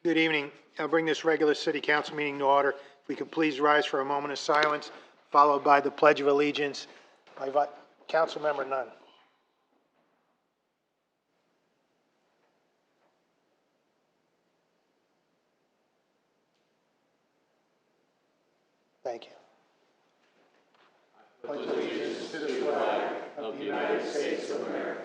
Good evening. I'll bring this regular city council meeting to order. If we could please rise for a moment of silence, followed by the Pledge of Allegiance by Councilmember Nunn. Thank you. Pledge allegiance to the flag of the United States of America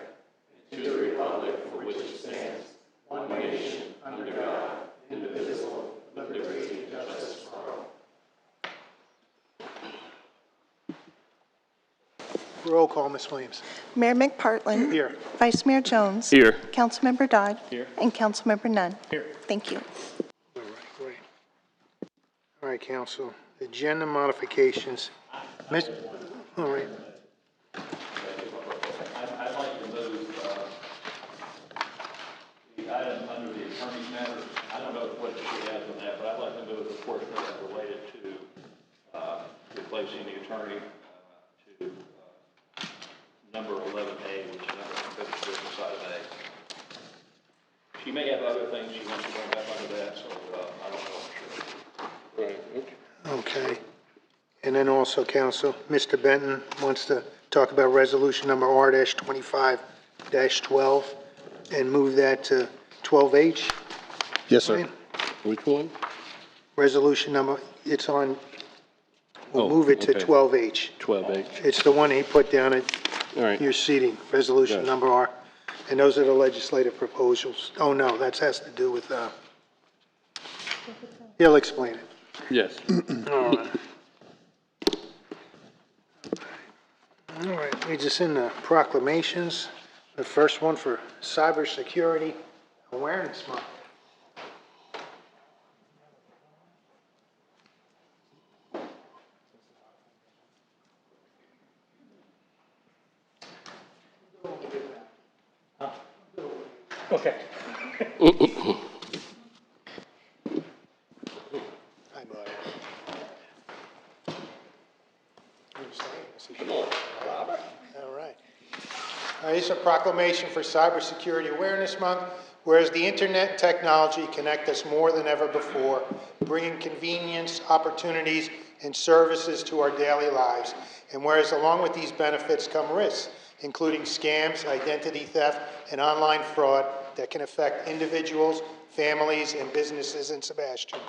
and to the republic for which it stands, one nation, under God, indivisible, with liberty and justice for all. Roll call, Ms. Williams. Mayor McPartlin. Here. Vice Mayor Jones. Here. Councilmember Dodd. Here. And Councilmember Nunn. Here. Thank you. All right, great. All right, council. Agenda modifications. All right. I'd like to move the item under the attorney's matter. I don't know what she has on that, but I'd like to move the portion of that related to replacing the attorney to number 11A, which is under unfinished business item A. She may have other things she wants to bring up under that, so I don't know for sure. Right. Okay. And then also, council, Mr. Benton wants to talk about resolution number R-25-12 and move that to 12H. Yes, sir. Ryan? Which one? Resolution number, it's on, we'll Oh, move it to okay. 12H. 12H. It's the one he put down at All right. your seating, resolution Yes. number R. And those are the legislative proposals. Oh, no, that has to do with, he'll explain it. Yes. All right. All right, leads us into proclamations. The first one for Cybersecurity Awareness Month. Okay. Hi, bud. All right. This is a proclamation for Cybersecurity Awareness Month. Whereas the internet and technology connect us more than ever before, bringing convenience, opportunities, and services to our daily lives. And whereas along with these benefits come risks, including scams, identity theft, and online fraud that can affect individuals, families, and businesses in Sebastian.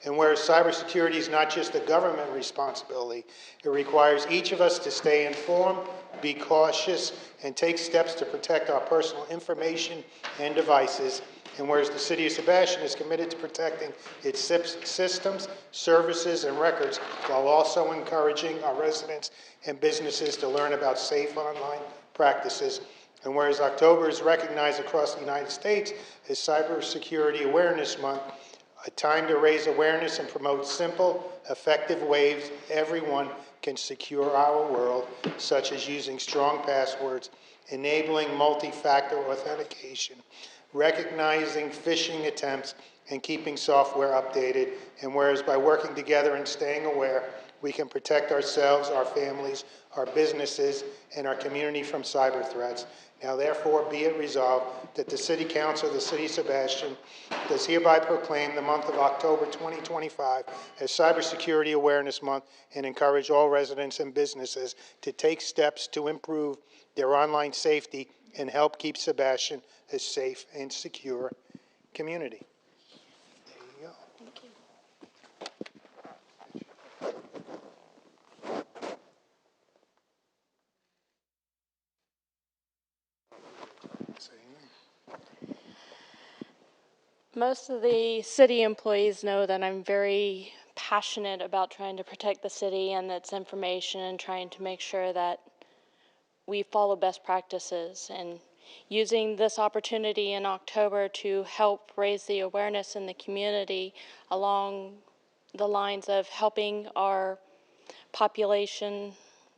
And whereas cybersecurity is not just a government responsibility, it requires each of us to stay informed, be cautious, and take steps to protect our personal information and devices. And whereas the City of Sebastian is committed to protecting its systems, services, and records, while also encouraging our residents and businesses to learn about safe online practices. And whereas October is recognized across the United States as Cybersecurity Awareness Month, a time to raise awareness and promote simple, effective ways everyone can secure our world, such as using strong passwords, enabling multi-factor authentication, recognizing phishing attempts, and keeping software updated. And whereas by working together and staying aware, we can protect ourselves, our families, our businesses, and our community from cyber threats. Now therefore be it resolved that the City Council of the City of Sebastian does hereby proclaim the month of October 2025 as Cybersecurity Awareness Month and encourage all residents and businesses to take steps to improve their online safety and help keep Sebastian a safe and secure community. There you go. Most of the city employees know that I'm very passionate about trying to protect the city and its information and trying to make sure that we follow best practices. And using this opportunity in October to help raise the awareness in the community along the lines of helping our population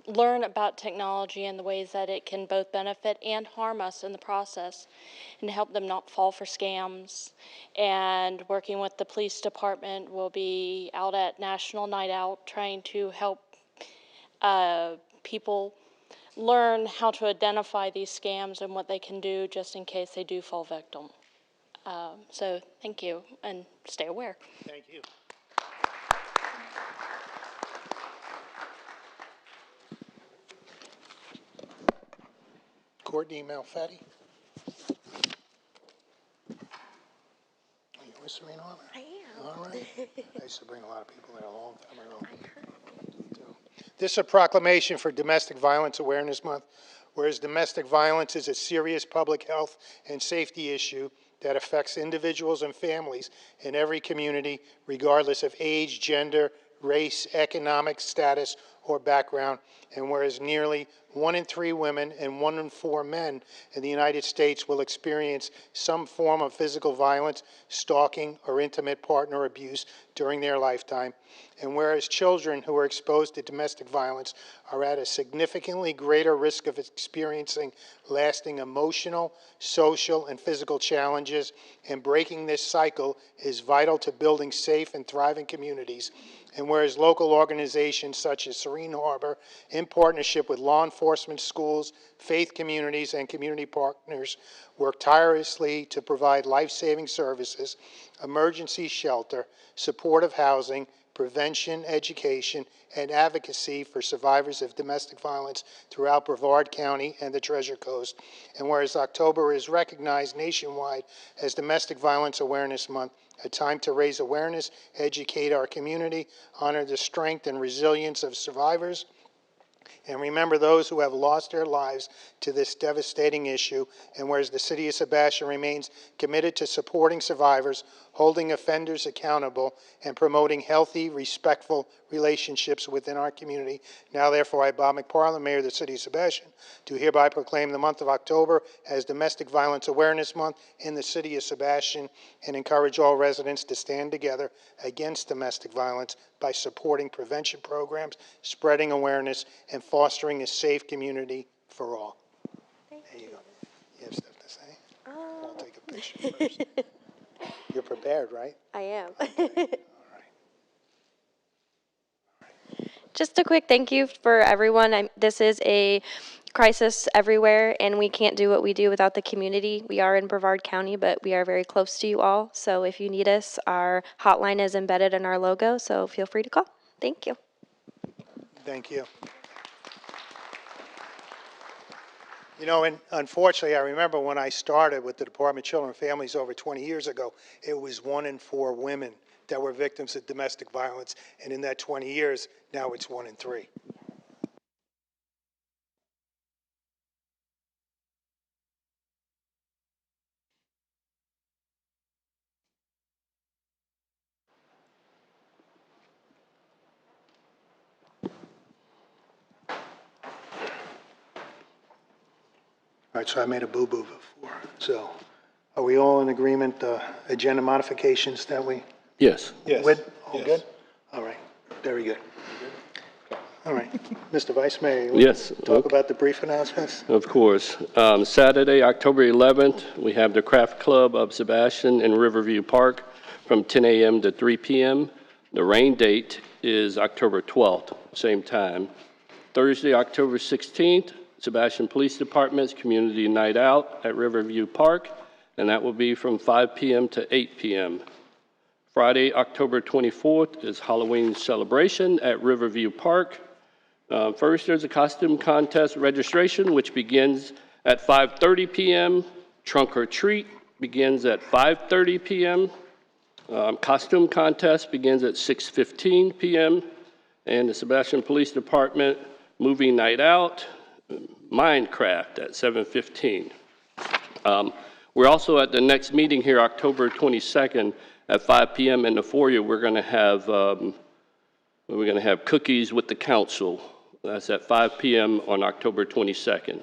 learn about technology and the ways that it can both benefit and harm us in the process, and help them not fall for scams. And working with the police department, we'll be out at National Night Out trying to help people learn how to identify these scams and what they can do just in case they do fall victim. So thank you, and stay aware. Thank you. Courtney Malfatti. Are you whistling on it? I am. All right. I used to bring a lot of people there a long time ago. This is a proclamation for Domestic Violence Awareness Month. Whereas domestic violence is a serious public health and safety issue that affects individuals and families in every community, regardless of age, gender, race, economic status, or background. And whereas nearly 1 in 3 women and 1 in 4 men in the United States will experience some form of physical violence, stalking, or intimate partner abuse during their lifetime. And whereas children who are exposed to domestic violence are at a significantly greater risk of experiencing lasting emotional, social, and physical challenges, and breaking this cycle is vital to building safe and thriving communities. And whereas local organizations such as Serene Harbor, in partnership with law enforcement, schools, faith communities, and community partners, work tirelessly to provide life-saving services, emergency shelter, supportive housing, prevention, education, and advocacy for survivors of domestic violence throughout Brevard County and the Treasure Coast. And whereas October is recognized nationwide as Domestic Violence Awareness Month, a time to raise awareness, educate our community, honor the strength and resilience of survivors, and remember those who have lost their lives to this devastating issue. And whereas the City of Sebastian remains committed to supporting survivors, holding offenders accountable, and promoting healthy, respectful relationships within our community. Now, therefore, I, Bob McParland, Mayor of the City of Sebastian, do hereby proclaim the month of October as Domestic Violence Awareness Month in the City of Sebastian, and encourage all residents to stand together against domestic violence by supporting prevention programs, spreading awareness, and fostering a safe community for all. There you go. You have stuff to say? I'll take a picture first. You're prepared, right? I am. Just a quick thank you for everyone. This is a crisis everywhere, and we can't do what we do without the community. We are in Brevard County, but we are very close to you all. So if you need us, our hotline is embedded in our logo, so feel free to call. Thank you. Thank you. You know, and unfortunately, I remember when I started with the Department of Children and Families over 20 years ago, it was 1 in 4 women that were victims of domestic violence. And in that 20 years, now it's 1 in 3. All right, so I made a boo-boo before. So are we all in agreement, agenda modifications that we? Yes. With? All good? All right, very good. All right, Mr. Vice Mayor, you Yes. want to talk about the brief announcements? Of course. Saturday, October 11th, we have the Craft Club of Sebastian in Riverview Park from 10 a.m. to 3 p.m. The rain date is October 12th, same time. Thursday, October 16th, Sebastian Police Department's Community Night Out at Riverview Park, and that will be from 5 p.m. to 8 p.m. Friday, October 24th is Halloween celebration at Riverview Park. First, there's a costume contest registration, which begins at 5:30 p.m. Trunk or treat begins at 5:30 p.m. Costume contest begins at 6:15 p.m. And the Sebastian Police Department movie night out, Minecraft at 7:15. We're also at the next meeting here, October 22nd at 5 p.m. in the foyer. We're going to have cookies with the council. That's at 5 p.m. on October 22nd.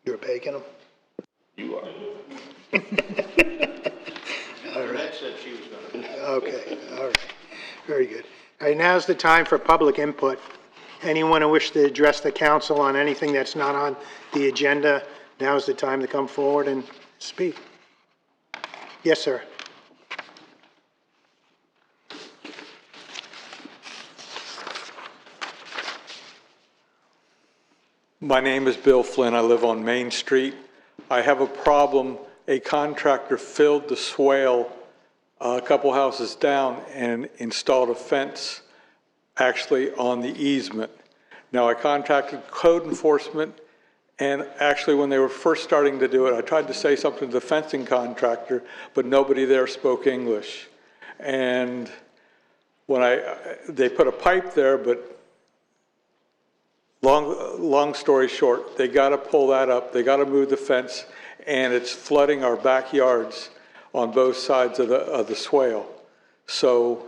You're baking them? You are. All right. That said she was going to. Okay, all right. Very good. All right, now's the time for public input. Anyone who wishes to address the council on anything that's not on the agenda, now's the time to come forward and speak. Yes, sir. My name is Bill Flynn. I live on Main Street. I have a problem a contractor filled the swale a couple houses down and installed a fence actually on the easement. Now, I contacted code enforcement, and actually when they were first starting to do it, I tried to say something to the fencing contractor, but nobody there spoke English. And when they put a pipe there, but long story short, they got to pull that up, they got to move the fence, and it's flooding our backyards on both sides of the swale. So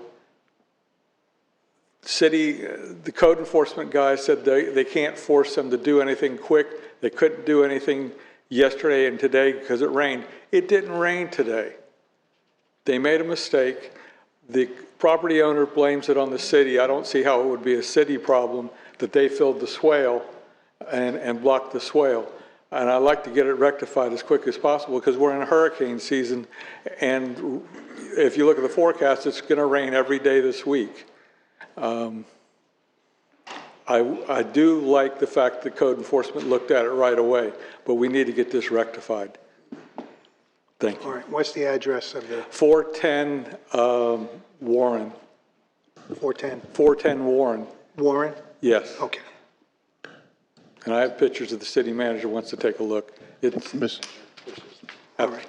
the code enforcement guy said they can't force them to do anything quick. They couldn't do anything yesterday and today because it rained. It didn't rain today. They made a mistake. The property owner blames it on the city. I don't see how it would be a city problem that they filled the swale and blocked the swale. And I'd like to get it rectified as quick as possible because we're in hurricane season. And if you look at the forecast, it's going to rain every day this week. I do like the fact that code enforcement looked at it right away, but we need to get this rectified. Thank you. All right, what's the address of the 410 Warren. 410? 410 Warren, Warren? yes. Okay. And I have pictures of the city manager wants to take a look. It's, All right.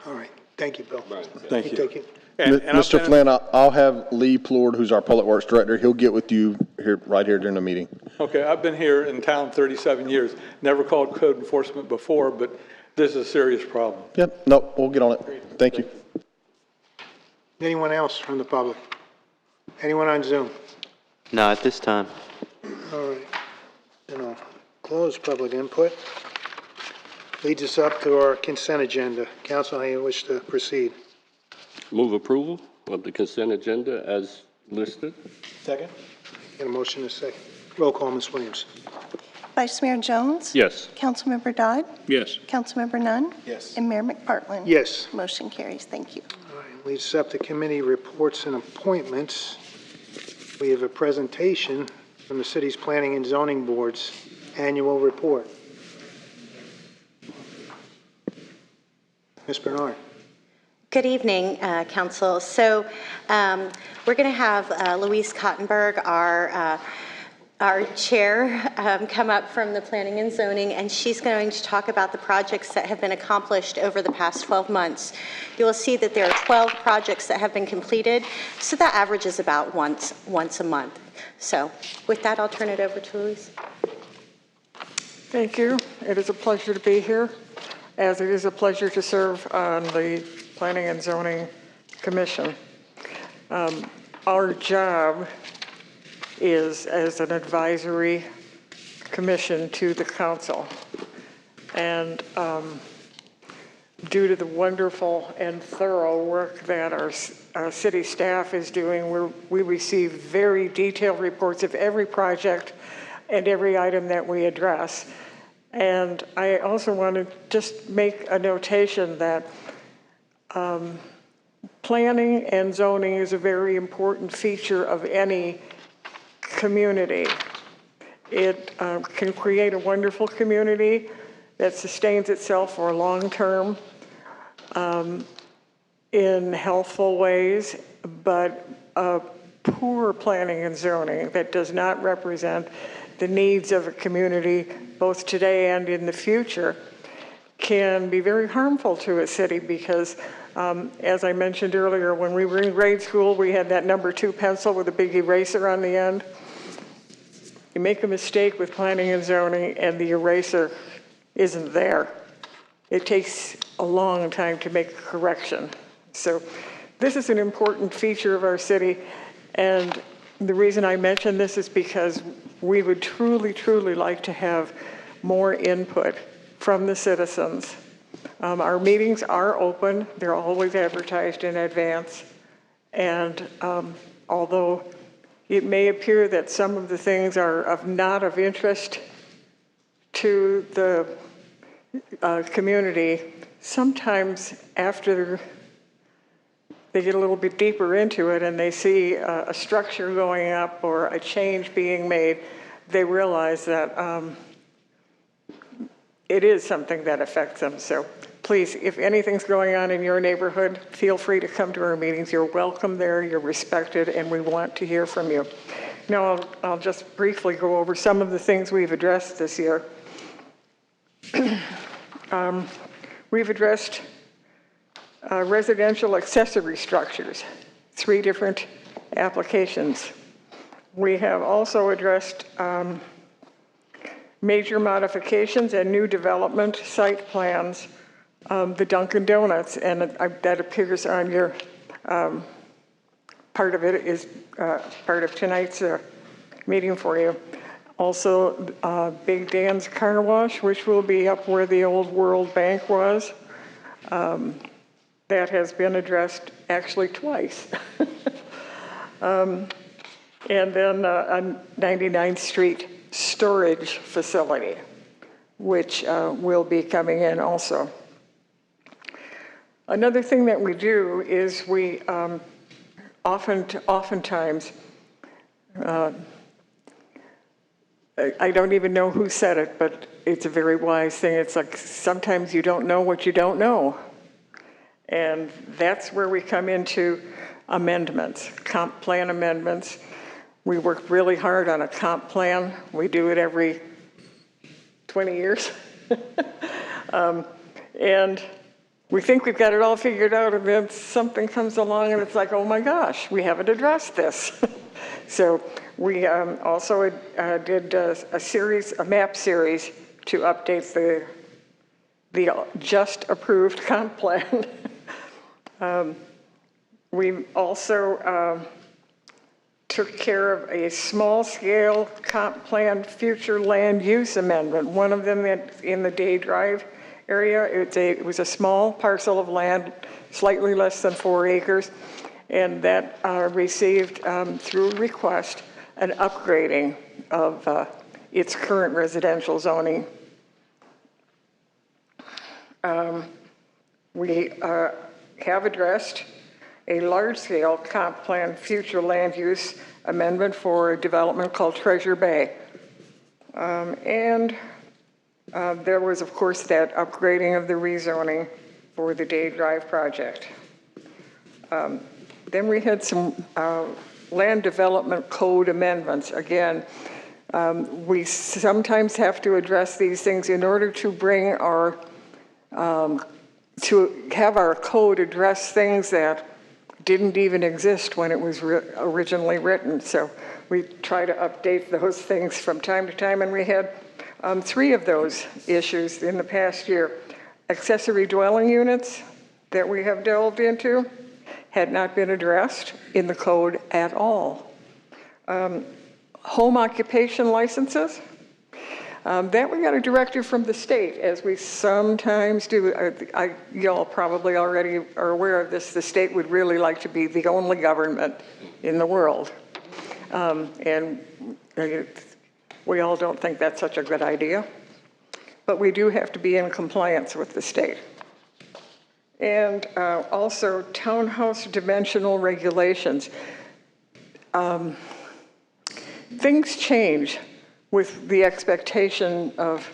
All right. Thank you, Bill. thank you. Take it. And I've Mr. been- Flynn, I'll have Lee Plord, who's our Public Works Director, he'll get with you right here during the meeting. Okay, I've been here in town 37 years, never called code enforcement before, but this is a serious problem. Yep, no, we'll get on it. Thank you. Anyone else from the public? Anyone on Zoom? No, at this time. All right. Then I'll close public input. Leads us up to our consent agenda. Council, how you wish to proceed? Move approval of the consent agenda as listed. Second. Get a motion in a second. Roll call, Ms. Williams. Vice Mayor Jones? Yes. Councilmember Dodd? Yes. Councilmember Nunn? Yes. And Mayor McPartlin? Yes. Motion carries. Thank you. All right, leads us up to committee reports and appointments. We have a presentation from the city's Planning and Zoning Board's annual report. Ms. Bernard. Good evening, Council. So we're going to have Louise Cottenberg, our chair, come up from the Planning and Zoning, and she's going to talk about the projects that have been accomplished over the past 12 months. You will see that there are 12 projects that have been completed, so that averages about once a month. So with that, I'll turn it over to Louise. Thank you. It is a pleasure to be here, as it is a pleasure to serve on the Planning and Zoning Commission. Our job is as an advisory commission to the council. And due to the wonderful and thorough work that our city staff is doing, we receive very detailed reports of every project and every item that we address. And I also want to just make a notation that planning and zoning is a very important feature of any community. It can create a wonderful community that sustains itself for long term in healthful ways, but poor planning and zoning that does not represent the needs of a community both today and in the future can be very harmful to a city because as I mentioned earlier, when we were in grade school, we had that number 2 pencil with a big eraser on the end. You make a mistake with planning and zoning and the eraser isn't there. It takes a long time to make a correction. So this is an important feature of our city, and the reason I mention this is because we would truly, truly like to have more input from the citizens. Our meetings are open. They're always advertised in advance. And although it may appear that some of the things are not of interest to the community, sometimes after they get a little bit deeper into it and they see a structure going up or a change being made, they realize that it is something that affects them. So please, if anything's going on in your neighborhood, feel free to come to our meetings. You're welcome there, you're respected, and we want to hear from you. Now, I'll just briefly go over some of the things we've addressed this year. We've addressed residential accessory structures, 3 different applications. We have also addressed major modifications and new development site plans, the Dunkin' Donuts, and that appears on your, part of it is part of tonight's meeting for you. Also, Big Dan's Car Wash, which will be up where the old World Bank was. That has been addressed actually twice. And then a 99th Street storage facility, which will be coming in also. Another thing that we do is we oftentimes, I don't even know who said it, but it's a very wise thing. It's like sometimes you don't know what you don't know. And that's where we come into amendments, comp plan amendments. We work really hard on a comp plan. We do it every 20 years. And we think we've got it all figured out, and then something comes along and it's like, oh my gosh, we haven't addressed this. So we also did a map series to update the just approved comp plan. We also took care of a small-scale comp plan future land use amendment. One of them in the Day Drive area. It was a small parcel of land, slightly less than 4 acres, and that received, through request, an upgrading of its current residential zoning. We have addressed a large-scale comp plan future land use amendment for a development called Treasure Bay. There was, of course, that upgrading of the rezoning for the Day Drive project. Then we had some land development code amendments. Again, we sometimes have to address these things in order to bring our, to have our code address things that didn't even exist when it was originally written. So we try to update those things from time to time, and we had 3 of those issues in the past year. Accessory dwelling units that we have delved into had not been addressed in the code at all. Home occupation licenses, that we got a directive from the state, as we sometimes do. Y'all probably already are aware of this. The state would really like to be the only government in the world. And we all don't think that's such a good idea, but we do have to be in compliance with the state. And also townhouse dimensional regulations. Things change with the expectation of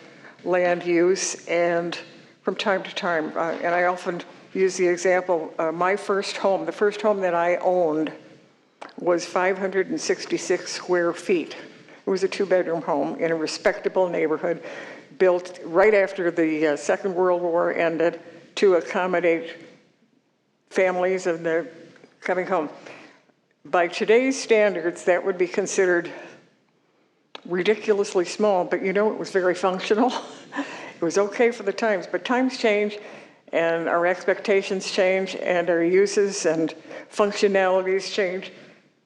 land use, and from time to time, and I often use the example, my first home, the first home that I owned was 566 square feet. It was a 2-bedroom home in a respectable neighborhood, built right after the Second World War ended to accommodate families and their coming home. By today's standards, that would be considered ridiculously small, but you know, it was very functional. It was okay for the times, but times change and our expectations change and our uses and functionalities change.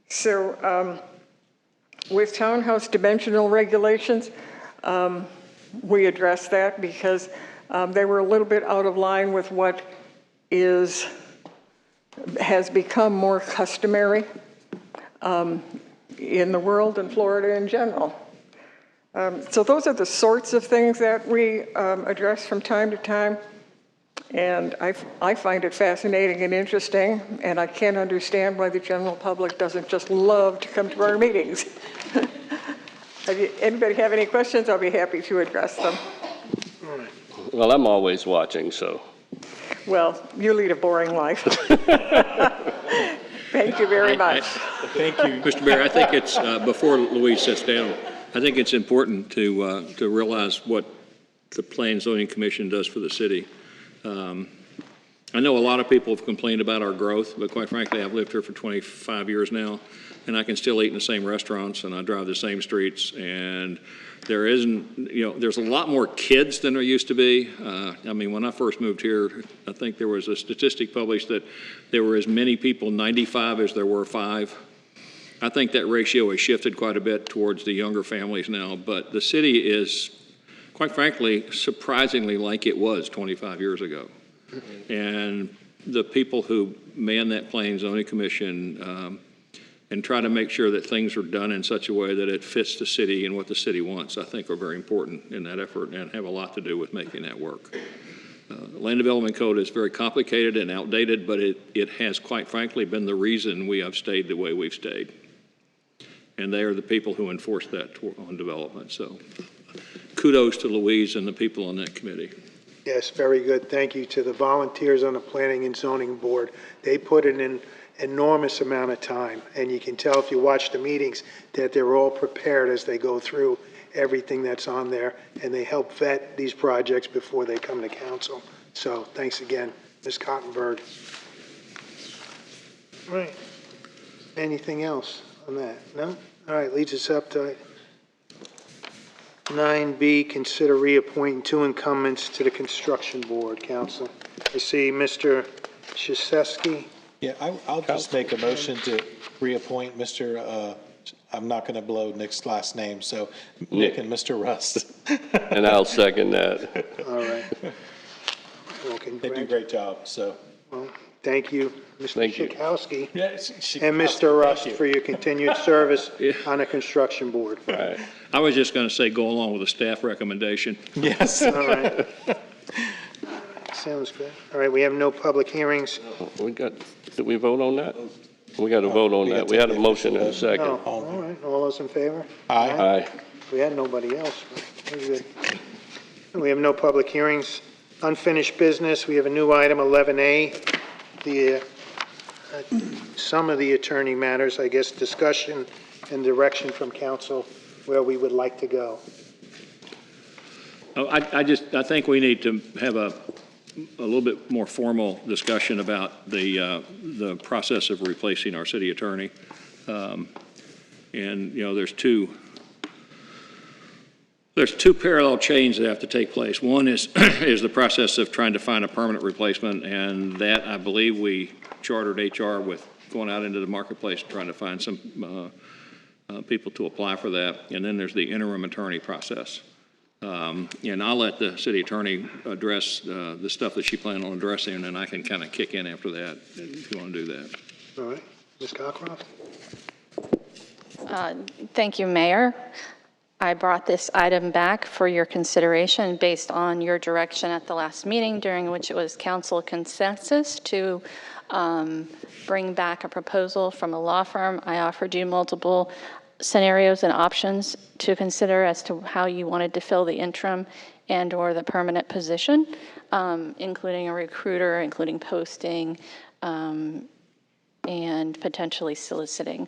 So with townhouse dimensional regulations, we addressed that because they were a little bit out of line with what has become more customary in the world and Florida in general. So those are the sorts of things that we address from time to time. And I find it fascinating and interesting, and I can't understand why the general public doesn't just love to come to our meetings. Anybody have any questions? I'll be happy to address them. Well, I'm always watching, so. Well, you lead a boring life. Thank you very much. Thank you. Mr. Mayor, I think it's, before Louise sits down, I think it's important to realize what the Planning and Zoning Commission does for the city. I know a lot of people have complained about our growth, but quite frankly, I've lived here for 25 years now, and I can still eat in the same restaurants, and I drive the same streets, and there isn't, there's a lot more kids than there used to be. I mean, when I first moved here, I think there was a statistic published that there were as many people 95 as there were 5. I think that ratio has shifted quite a bit towards the younger families now, but the city is, quite frankly, surprisingly like it was 25 years ago. And the people who man that Planning and Zoning Commission and try to make sure that things are done in such a way that it fits the city and what the city wants, I think are very important in that effort and have a lot to do with making that work. Land Development Code is very complicated and outdated, but it has, quite frankly, been the reason we have stayed the way we've stayed. And they are the people who enforce that on development. So kudos to Louise and the people on that committee. Yes, very good. Thank you to the volunteers on the Planning and Zoning Board. They put in an enormous amount of time, and you can tell if you watch the meetings that they're all prepared as they go through everything that's on there, and they help vet these projects before they come to council. So thanks again, Ms. Cottenberg. Right. Anything else on that? No? All right, leads us up to 9B, consider reappointing 2 incumbents to the Construction Board, Council. I see Mr. Krzyzewski. Yeah, I'll just make a motion to reappoint Mr., I'm not going to blow Nick's last name, so Nick and Mr. Rust. And I'll second that. All right. Well, They do a great job, so. well, thank you, Mr. Thank you. Schikowski. Yeah, And Mr. Rust for your continued service on the Construction Board. Right. I was just going to say go along with a staff recommendation. Yes. All right. Sounds good. All right, we have no public hearings. Did we vote on that? We got to vote on that. We had a motion and a second. Oh, all right, all those in favor? Aye. We had nobody else. Very good. We have no public hearings. Unfinished business, we have a new item, 11A, the, some of the attorney matters, I guess, discussion and direction from council where we would like to go. I think we need to have a little bit more formal discussion about the process of replacing our city attorney. And, there's two parallel chains that have to take place. One is is the process of trying to find a permanent replacement, and that I believe we chartered HR with going out into the marketplace and trying to find some people to apply for that. And then there's the interim attorney process. And I'll let the city attorney address the stuff that she planned on addressing, and then I can kind of kick in after that if you want to do that. All right, Ms. Cockcroft? Thank you, Mayor. I brought this item back for your consideration based on your direction at the last meeting, during which it was council consensus to bring back a proposal from a law firm. I offered you multiple scenarios and options to consider as to how you wanted to fill the interim and or the permanent position, including a recruiter, including posting, and potentially soliciting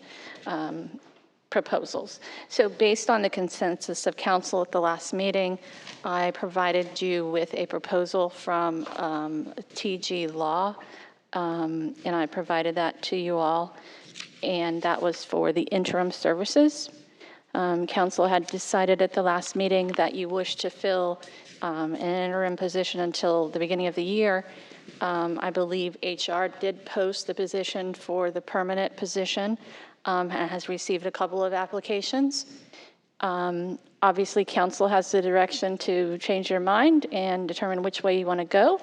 proposals. So based on the consensus of council at the last meeting, I provided you with a proposal from TG Law, and I provided that to you all, and that was for the interim services. Council had decided at the last meeting that you wish to fill an interim position until the beginning of the year. I believe HR did post the position for the permanent position, and has received a couple of applications. Obviously, council has the direction to change your mind and determine which way you want to go.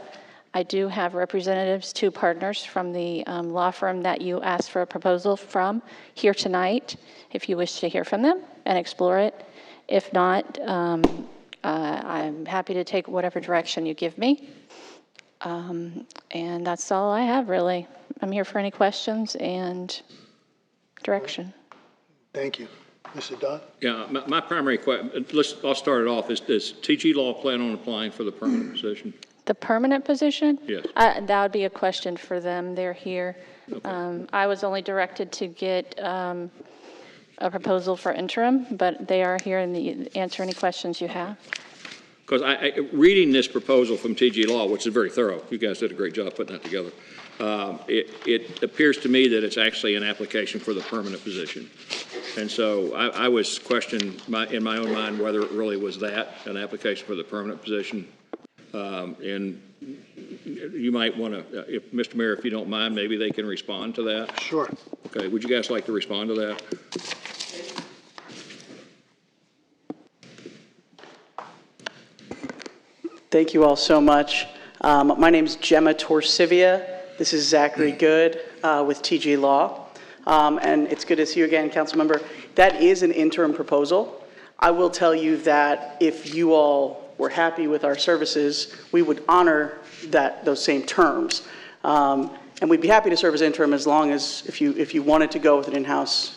I do have representatives, 2 partners from the law firm that you asked for a proposal from here tonight, if you wish to hear from them and explore it. If not, I'm happy to take whatever direction you give me. And that's all I have, really. I'm here for any questions and direction. Thank you. Mr. Dodd? Yeah, my primary question, I'll start it off. Does TG Law plan on applying for the permanent position? The permanent position? Yes. That would be a question for them. They're here. I was only directed to get a proposal for interim, but they are here and answer any questions you have. Because reading this proposal from TG Law, which is very thorough, you guys did a great job putting that together, it appears to me that it's actually an application for the permanent position. And so I was questioning in my own mind whether it really was that, an application for the permanent position. And you might want to, if Mr. Mayor, if you don't mind, maybe they can respond to that. Sure. Okay, would you guys like to respond to that? Thank you all so much. My name is Gemma Torsivia. This is Zachary Good with TG Law. And it's good to see you again, Councilmember. That is an interim proposal. I will tell you that if you all were happy with our services, we would honor those same terms. And we'd be happy to serve as interim as long as if you wanted to go with an in-house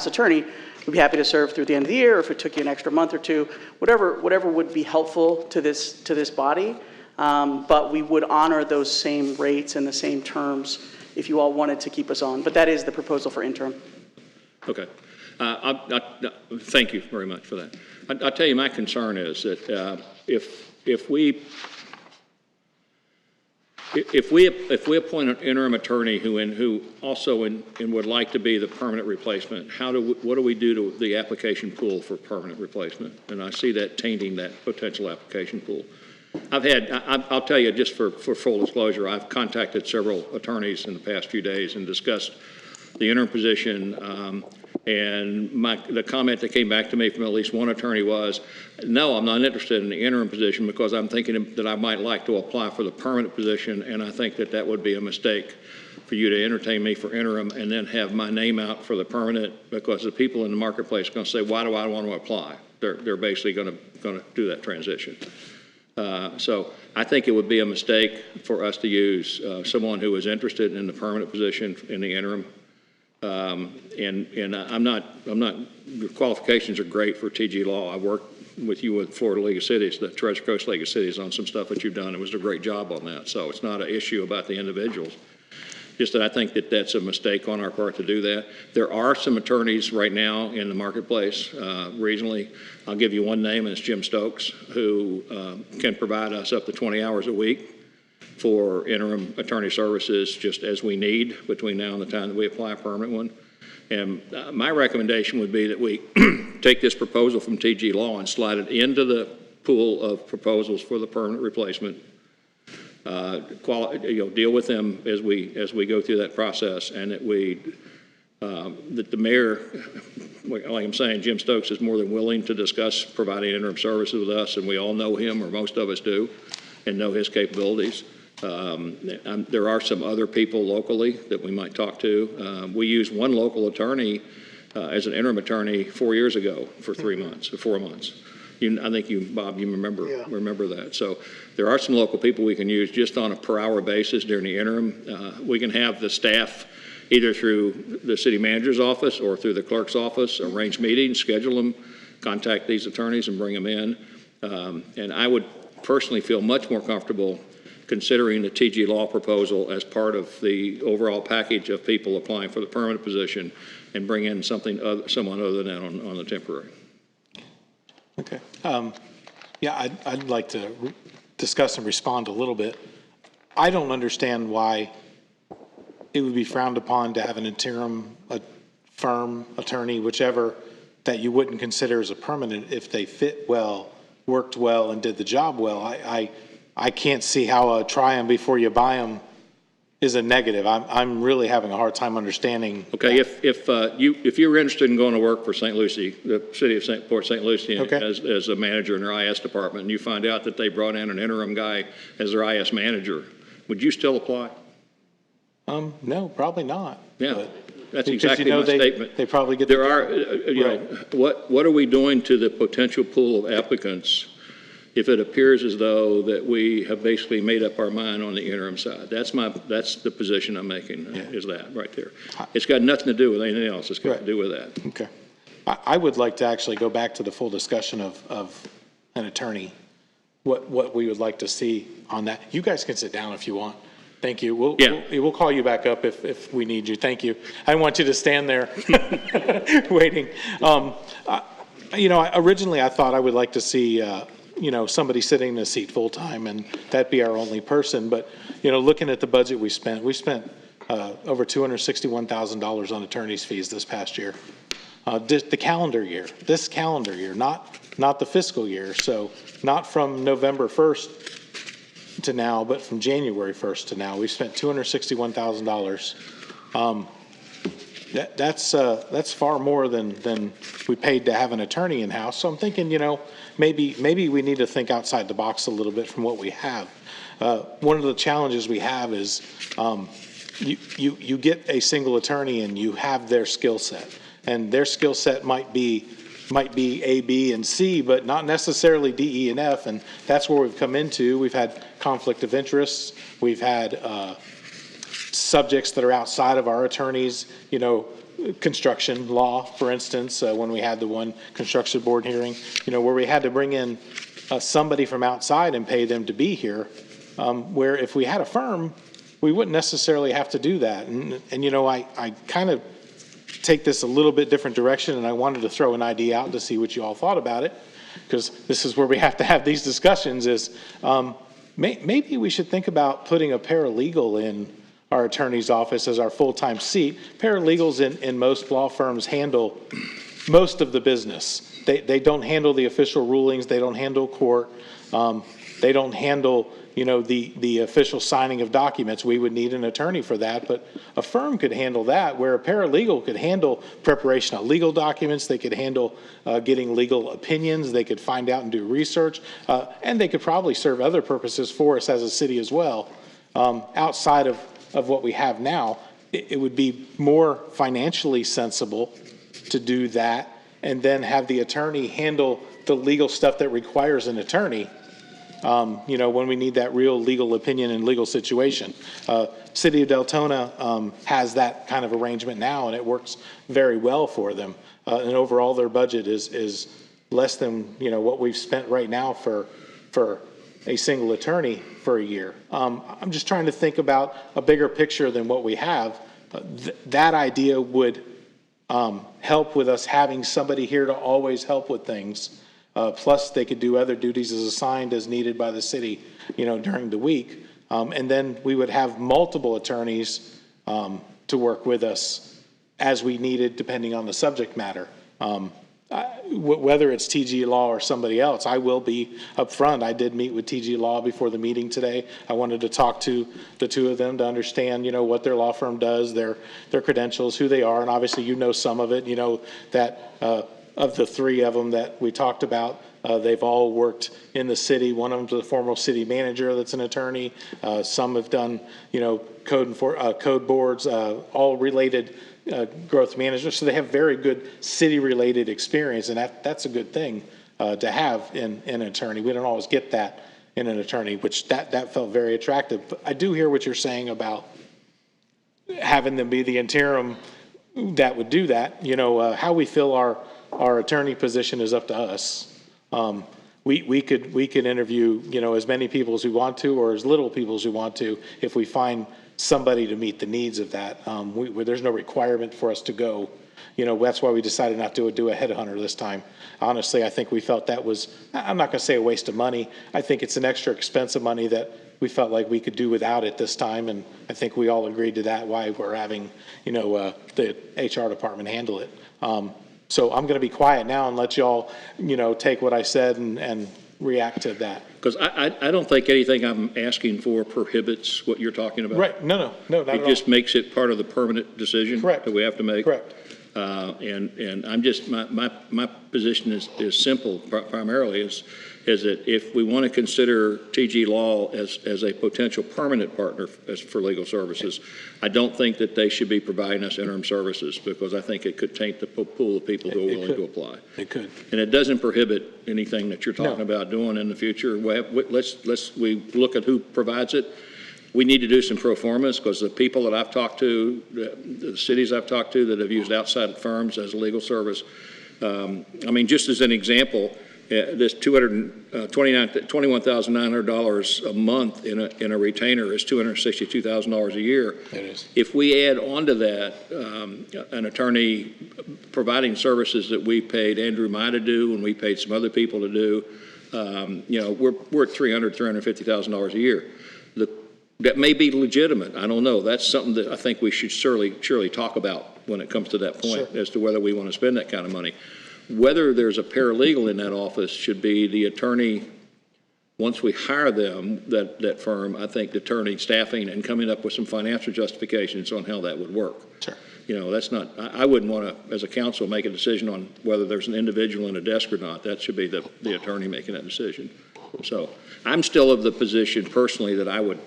attorney, we'd be happy to serve through the end of the year, or if it took you an extra month or two, whatever would be helpful to this body. But we would honor those same rates and the same terms if you all wanted to keep us on. But that is the proposal for interim. Okay. Thank you very much for that. I'll tell you, my concern is that if we appoint an interim attorney who also would like to be the permanent replacement, what do we do to the application pool for permanent replacement? And I see that tainting that potential application pool. I'll tell you, just for full disclosure, I've contacted several attorneys in the past few days and discussed the interim position. And the comment that came back to me from at least one attorney was, no, I'm not interested in the interim position because I'm thinking that I might like to apply for the permanent position, and I think that would be a mistake for you to entertain me for interim and then have my name out for the permanent, because the people in the marketplace are going to say, why do I want to apply? They're basically going to do that transition. So I think it would be a mistake for us to use someone who is interested in the permanent position in the interim. And I'm not, your qualifications are great for TG Law. I worked with you with Florida League of Cities, the Treasure Coast League of Cities, on some stuff that you've done. It was a great job on that. So it's not an issue about the individuals. Just that I think that that's a mistake on our part to do that. There are some attorneys right now in the marketplace regionally. I'll give you one name, and it's Jim Stokes, who can provide us up to 20 hours a week for interim attorney services just as we need between now and the time that we apply a permanent one. And my recommendation would be that we take this proposal from TG Law and slide it into the pool of proposals for the permanent replacement. Deal with them as we go through that process, and that that the mayor, like I'm saying, Jim Stokes is more than willing to discuss providing interim services with us, and we all know him, or most of us do, and know his capabilities. There are some other people locally that we might talk to. We used one local attorney as an interim attorney 4 years ago for 4 months. I think you, Bob, you remember that. So there are some local people we can use just on a per hour basis during the interim. We can have the staff either through the city manager's office or through the clerk's office arrange meetings, schedule them, contact these attorneys and bring them in. And I would personally feel much more comfortable considering the TG Law proposal as part of the overall package of people applying for the permanent position, and bring in someone other than that on the temporary. Okay. Yeah, I'd like to discuss and respond a little bit. I don't understand why it would be frowned upon to have an interim, a firm, attorney, whichever, that you wouldn't consider as a permanent if they fit well, worked well, and did the job well. I can't see how a try them before you buy them is a negative. I'm really having a hard time understanding. Okay, if you were interested in going to work for St. Lucie, the city of Port St. Lucie, okay, as a manager in their IS department, and you find out that they brought in an interim guy as their IS manager, would you still apply? No, probably not. Yeah, that's exactly my statement. They probably get. There are, what are we doing to the potential pool of applicants if it appears as though that we have basically made up our mind on the interim side? That's the position I'm making, is that right there. It's got nothing to do with anything else. It's got to do with that. Okay. I would like to actually go back to the full discussion of an attorney. what we would like to see on that. You guys can sit down if you want. Thank you. We'll call you back up if we need you. Thank you. I didn't want you to stand there waiting. Originally I thought I would like to see, somebody sitting in a seat full time, and that'd be our only person. But, looking at the budget we spent over $261,000 on attorney's fees this past year. This calendar year, not the fiscal year. So not from November 1st to now, but from January 1st to now, we spent $261,000. That's far more than we paid to have an attorney in-house. So I'm thinking, maybe we need to think outside the box a little bit from what we have. One of the challenges we have is you get a single attorney and you have their skill set, and their skill set might be A, B, and C, but not necessarily D, E, and F, and that's where we've come into. We've had conflict of interests. We've had subjects that are outside of our attorneys, construction law, for instance, when we had the one construction board hearing, where we had to bring in somebody from outside and pay them to be here, where if we had a firm, we wouldn't necessarily have to do that. And I kind of take this a little bit different direction, and I wanted to throw an idea out to see what you all thought about it, because this is where we have to have these discussions is maybe we should think about putting a paralegal in our attorney's office as our full-time seat. Paralegals in most law firms handle most of the business. They don't handle the official rulings. They don't handle court. They don't handle the official signing of documents. We would need an attorney for that, but a firm could handle that, where a paralegal could handle preparation of legal documents. They could handle getting legal opinions. They could find out and do research, and they could probably serve other purposes for us as a city as well. Outside of what we have now, it would be more financially sensible to do that and then have the attorney handle the legal stuff that requires an attorney. When we need that real legal opinion and legal situation. City of Deltona has that kind of arrangement now, and it works very well for them. And overall, their budget is less than what we've spent right now for a single attorney for a year. I'm just trying to think about a bigger picture than what we have. That idea would help with us having somebody here to always help with things. Plus, they could do other duties as assigned as needed by the city, during the week. And then we would have multiple attorneys to work with us as we needed, depending on the subject matter. Whether it's TG Law or somebody else, I will be upfront. I did meet with TG Law before the meeting today. I wanted to talk to the two of them to understand, what their law firm does, their credentials, who they are, and obviously some of it. That of the three of them that we talked about, they've all worked in the city. One of them's a former city manager that's an attorney. Some have done, code boards, all related growth management. So they have very good city-related experience, and that's a good thing to have in an attorney. We don't always get that in an attorney, which that felt very attractive. But I do hear what you're saying about having them be the interim that would do that. How we fill our attorney position is up to us. We could interview, as many people as we want to, or as little people as we want to, if we find somebody to meet the needs of that. There's no requirement for us to go. That's why we decided not to do a headhunter this time. Honestly, I think we felt that was, I'm not going to say a waste of money. I think it's an extra expense of money that we felt like we could do without it this time, and I think we all agreed to that, why we're having, the HR department handle it. So I'm going to be quiet now and let y'all, take what I said and react to that. Because I don't think anything I'm asking for prohibits what you're talking about. Right. No, not at all. It just makes it part of the permanent decision. Correct. That we have to make. Correct. And I'm just, my position is simple, primarily is that if we want to consider TG Law as a potential permanent partner for legal services, I don't think that they should be providing us interim services, because I think it could taint the pool of people who are willing to apply. It could. And it doesn't prohibit anything that you're talking about doing in the future. We look at who provides it. We need to do some pro formas, because the people that I've talked to, the cities I've talked to that have used outside firms as a legal service, just as an example, this $21,900 a month in a retainer is $262,000 a year. It is. If we add onto that an attorney providing services that we paid Andrew Mai to do and we paid some other people to do, you know, we're at $350,000 a year. That may be legitimate. I don't know. That's something that I think we should surely talk about when it comes to that point as to whether we want to spend that kind of money. Whether there's a paralegal in that office should be the attorney, once we hire them, that firm, I think determining staffing and coming up with some financial justifications on how that would work. Sure. You know, that's not, I wouldn't want to, as a council, make a decision on whether there's an individual in a desk or not. That should be the attorney making that decision. So I'm still of the position personally that I would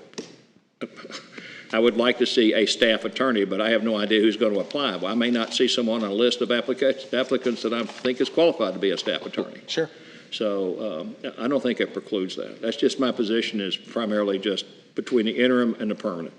like to see a staff attorney, but I have no idea who's going to apply. Well, I may not see someone on a list of applicants that I think is qualified to be a staff attorney. Sure. So I don't think it precludes that. That's just my position is primarily just between the interim and the permanent.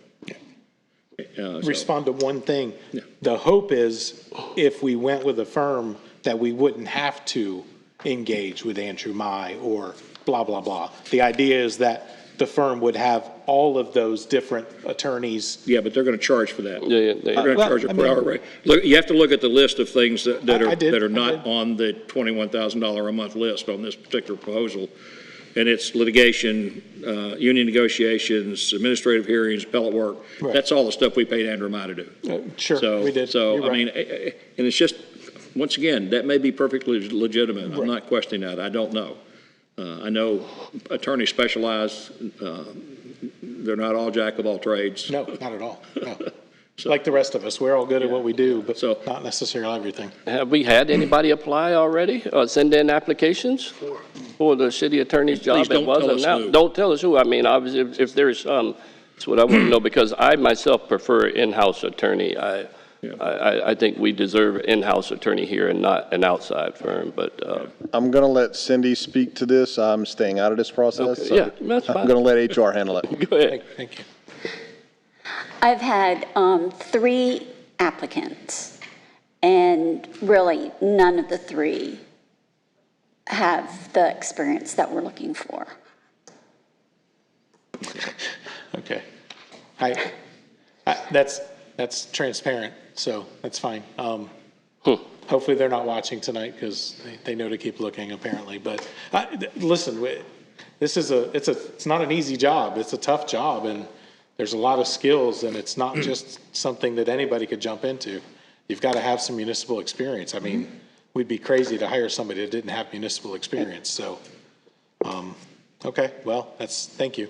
Respond to one thing. Yeah. The hope is if we went with a firm that we wouldn't have to engage with Andrew Mai or blah, blah, blah. The idea is that the firm would have all of those different attorneys. Yeah, but they're going to charge for that. Yeah, They're going to charge a per hour rate. Look, you have to look at the list of things that are not on the $21,000 a month list on this particular proposal. And it's litigation, union negotiations, administrative hearings, appellate work. Right. That's all the stuff we paid Andrew Mai to do. Sure, we did. So, You're I right. mean, and it's just, once again, that may be perfectly legitimate. I'm not questioning that. I don't know. I know attorneys specialize. They're not all jack of all trades. No, not at all. No. Like the rest of us, we're all good at what we do, but not necessarily everything. Have we had anybody apply already or send in applications for the city attorney's job? Please don't tell us who. Don't tell us who. I mean, obviously, if there's that's what I want to know, because I myself prefer in-house attorney. I think we deserve an in-house attorney here and not an outside firm, but. I'm going to let Cindy speak to this. I'm staying out of this process. Okay, so yeah, that's fine. I'm going to let HR handle it. Go ahead. Thank you. I've had 3 applicants, and really none of the 3 have the experience that we're looking for. Okay. That's transparent, so that's fine. Hopefully they're not watching tonight because they know to keep looking apparently. But listen, it's not an easy job. It's a tough job, and there's a lot of skills, and it's not just something that anybody could jump into. You've got to have some municipal experience. I mean, we'd be crazy to hire somebody that didn't have municipal experience. So, okay, well, thank you.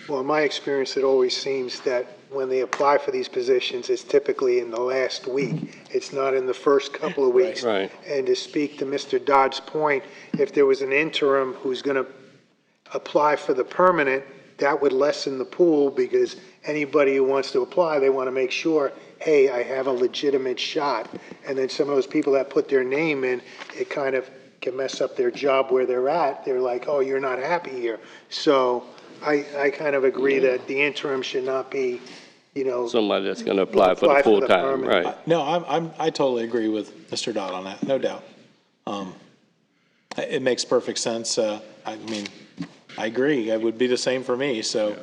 Well, in my experience, it always seems that when they apply for these positions, it's typically in the last week. It's not in the first couple of weeks. Right. And to speak to Mr. Dodd's point, if there was an interim who's going to apply for the permanent, that would lessen the pool because anybody who wants to apply, they want to make sure, hey, I have a legitimate shot. And then some of those people that put their name in, it kind of can mess up their job where they're at. They're like, oh, you're not happy here. So I kind of agree that the interim should not be, Somebody that's going to apply for the full time, right? No, I totally agree with Mr. Dodd on that, no doubt. It makes perfect sense. I mean, I agree. It would be the same for me. So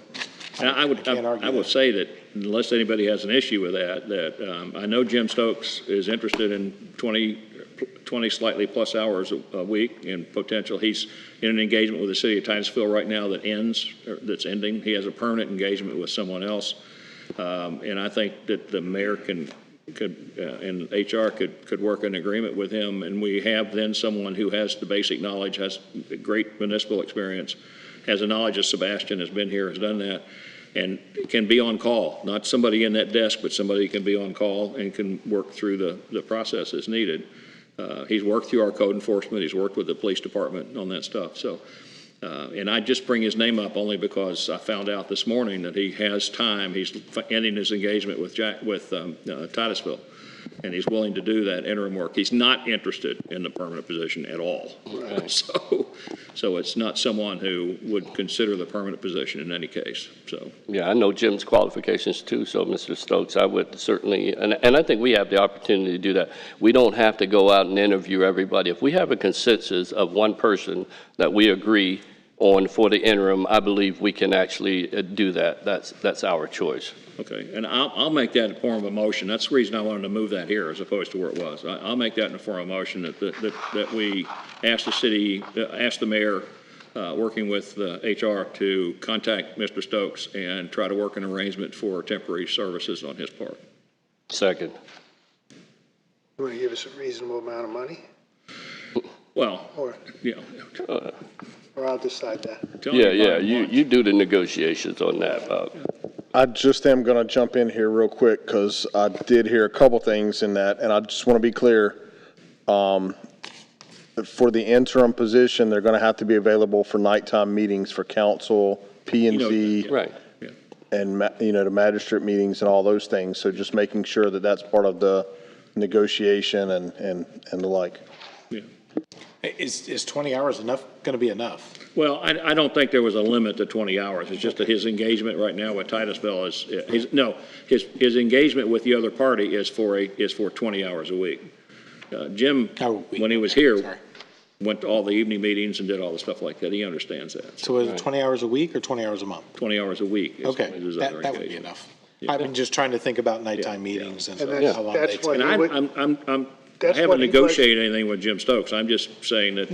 I would say that unless anybody has an issue with that I know Jim Stokes is interested in 20 slightly plus hours a week in potential. He's in an engagement with the city of Titusville right now that's ending. He has a permanent engagement with someone else. And I think that the mayor and HR could work an agreement with him. And we have then someone who has the basic knowledge, has great municipal experience, has a knowledge of Sebastian, has been here, has done that, and can be on call. Not somebody in that desk, but somebody who can be on call and can work through the process as needed. He's worked through our code enforcement. He's worked with the police department on that stuff. So, and I just bring his name up only because I found out this morning that he has time. He's ending his engagement with Titusville. and he's willing to do that interim work. He's not interested in the permanent position at all. So it's not someone who would consider the permanent position in any case, so. Yeah, I know Jim's qualifications too, so Mr. Stokes, I would certainly, and I think we have the opportunity to do that. We don't have to go out and interview everybody. If we have a consensus of one person that we agree on for the interim, I believe we can actually do that. That's our choice. Okay, and I'll make that in the form of a motion. That's the reason I wanted to move that here as opposed to where it was. I'll make that in the form of a motion that we ask the city, ask the mayor, working with the HR to contact Mr. Stokes and try to work an arrangement for temporary services on his part. Second. You want to give us a reasonable amount of money? Well, Or, yeah. or I'll decide that. Yeah, you do the negotiations on that, Bob. I just am going to jump in here real quick because I did hear a couple things in that, and I just want to be clear. For the interim position, they're going to have to be available for nighttime meetings for council, P&Z, Right. and the magistrate meetings and all those things. So just making sure that that's part of the negotiation and the like. Yeah. Is 20 hours going to be enough? Well, I don't think there was a limit to 20 hours. It's just that his engagement right now with Titusville his engagement with the other party is for 20 hours a week. Jim, when he was here, went to all the evening meetings and did all the stuff like that. He understands that. So is it 20 hours a week or 20 hours a month? 20 hours a week. Okay, that would be enough. I've been just trying to think about nighttime meetings and how long they take. And I haven't negotiated anything with Jim Stokes. I'm just saying that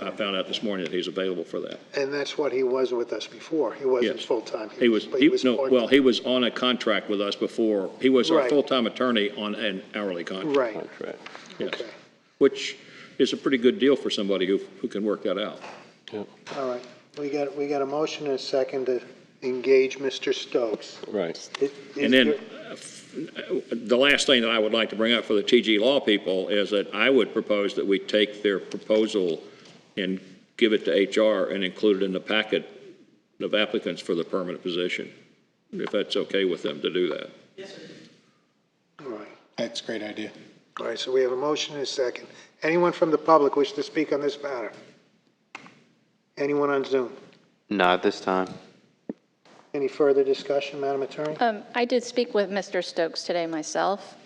I found out this morning that he's available for that. And that's what he was with us before. He wasn't Yes. full-time. He was on a contract with us before. He was our Right. full-time attorney on an hourly contract. Right. Contract. Yes. Okay. Which is a pretty good deal for somebody who can work that out. All right. We got a motion and a second to engage Mr. Stokes. Right. And then the last thing that I would like to bring up for the TG Law people is that I would propose that we take their proposal and give it to HR and include it in the packet of applicants for the permanent position, if that's okay with them to do that. All right. That's a great idea. All right, so we have a motion and a second. Anyone from the public wish to speak on this matter? Anyone on Zoom? Not this time. Any further discussion, Madam Attorney? I did speak with Mr. Stokes today myself,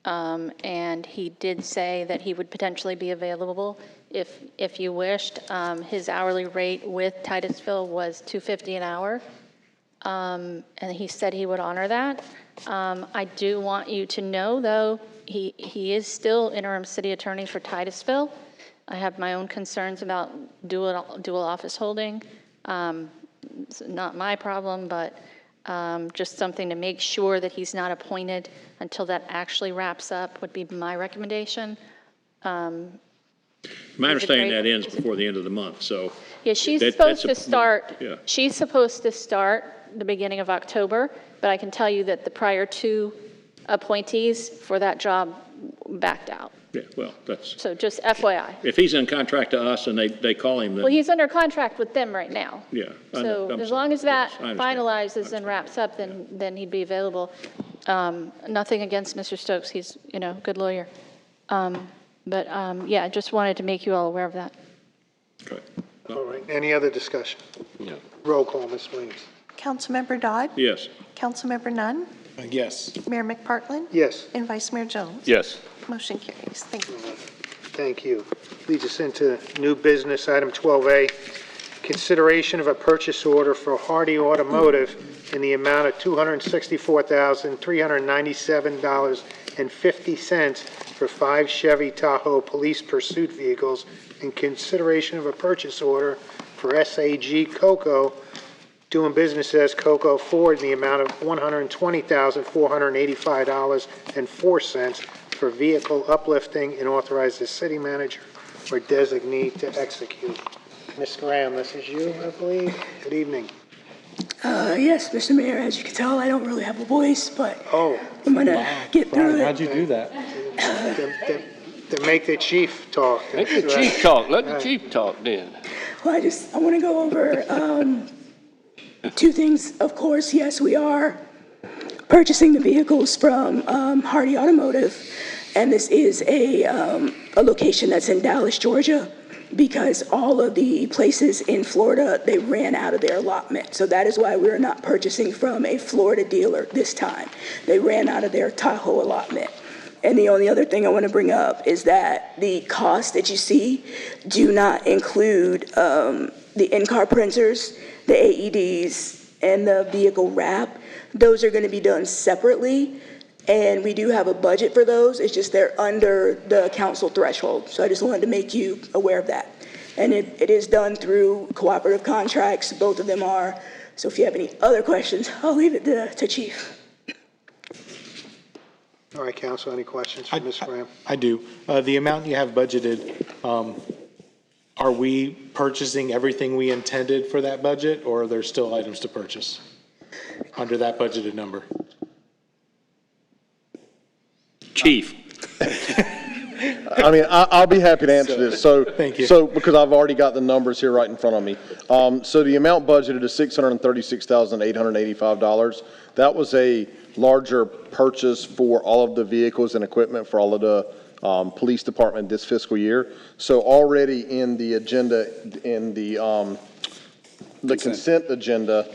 and he did say that he would potentially be available if you wished. His hourly rate with Titusville was $2.50 an hour, and he said he would honor that. I do want you to know, though, he is still interim city attorney for Titusville. I have my own concerns about dual office holding. It's not my problem, but just something to make sure that he's not appointed until that actually wraps up would be my recommendation. My understanding that ends before the end of the month, so. Yeah, she's supposed to start the beginning of October, but I can tell you that the prior two appointees for that job backed out. Yeah, well, that's, So just FYI. if he's in contract to us and they call him, then, Well, he's under contract with them right now. yeah. So as long as that finalizes and wraps up, then he'd be available. Nothing against Mr. Stokes, he's, good lawyer. But I just wanted to make you all aware of that. Okay. All right, any other discussion? Yeah. Roll call, Ms. Williams. Councilmember Dodd? Yes. Councilmember Nunn? Yes. Mayor McPartlin? Yes. And Vice Mayor Jones? Yes. Motion carries. Thank you. Thank you. Leads us into new business, item 12A, consideration of a purchase order for Hardy Automotive in the amount of $264,397.50 for 5 Chevy Tahoe police pursuit vehicles in consideration of a purchase order for SAG Coco, doing business as Coco Ford in the amount of $120,485.04 for vehicle uplifting, and authorize the city manager or designee to execute. Ms. Graham, this is you, I believe. Good evening. Yes, Mr. Mayor, as you can tell, I don't really have a voice, but Oh, I'm going to get through it. How'd you do that? to make the chief talk. Let the chief talk. Let the chief talk then. Well, I want to go over two things. Of course, yes, we are purchasing the vehicles from Hardy Automotive. And this is a location that's in Dallas, Georgia, because all of the places in Florida, they ran out of their allotment. So that is why we're not purchasing from a Florida dealer this time. They ran out of their Tahoe allotment. And the only other thing I want to bring up is that the costs that you see do not include the in-car printers, the AEDs, and the vehicle wrap. Those are going to be done separately, and we do have a budget for those. It's just they're under the council threshold. So I just wanted to make you aware of that. And it is done through cooperative contracts. Both of them are. So if you have any other questions, I'll leave it to Chief. All right, Council, any questions for Ms. Graham? I do. The amount you have budgeted, are we purchasing everything we intended for that budget, or are there still items to purchase under that budgeted number? Chief. I mean, I'll be happy to answer this. So, Thank you. So, because I've already got the numbers here right in front of me. So the amount budgeted is $636,885. That was a larger purchase for all of the vehicles and equipment for all of the police department this fiscal year. So already in the agenda, in the consent agenda,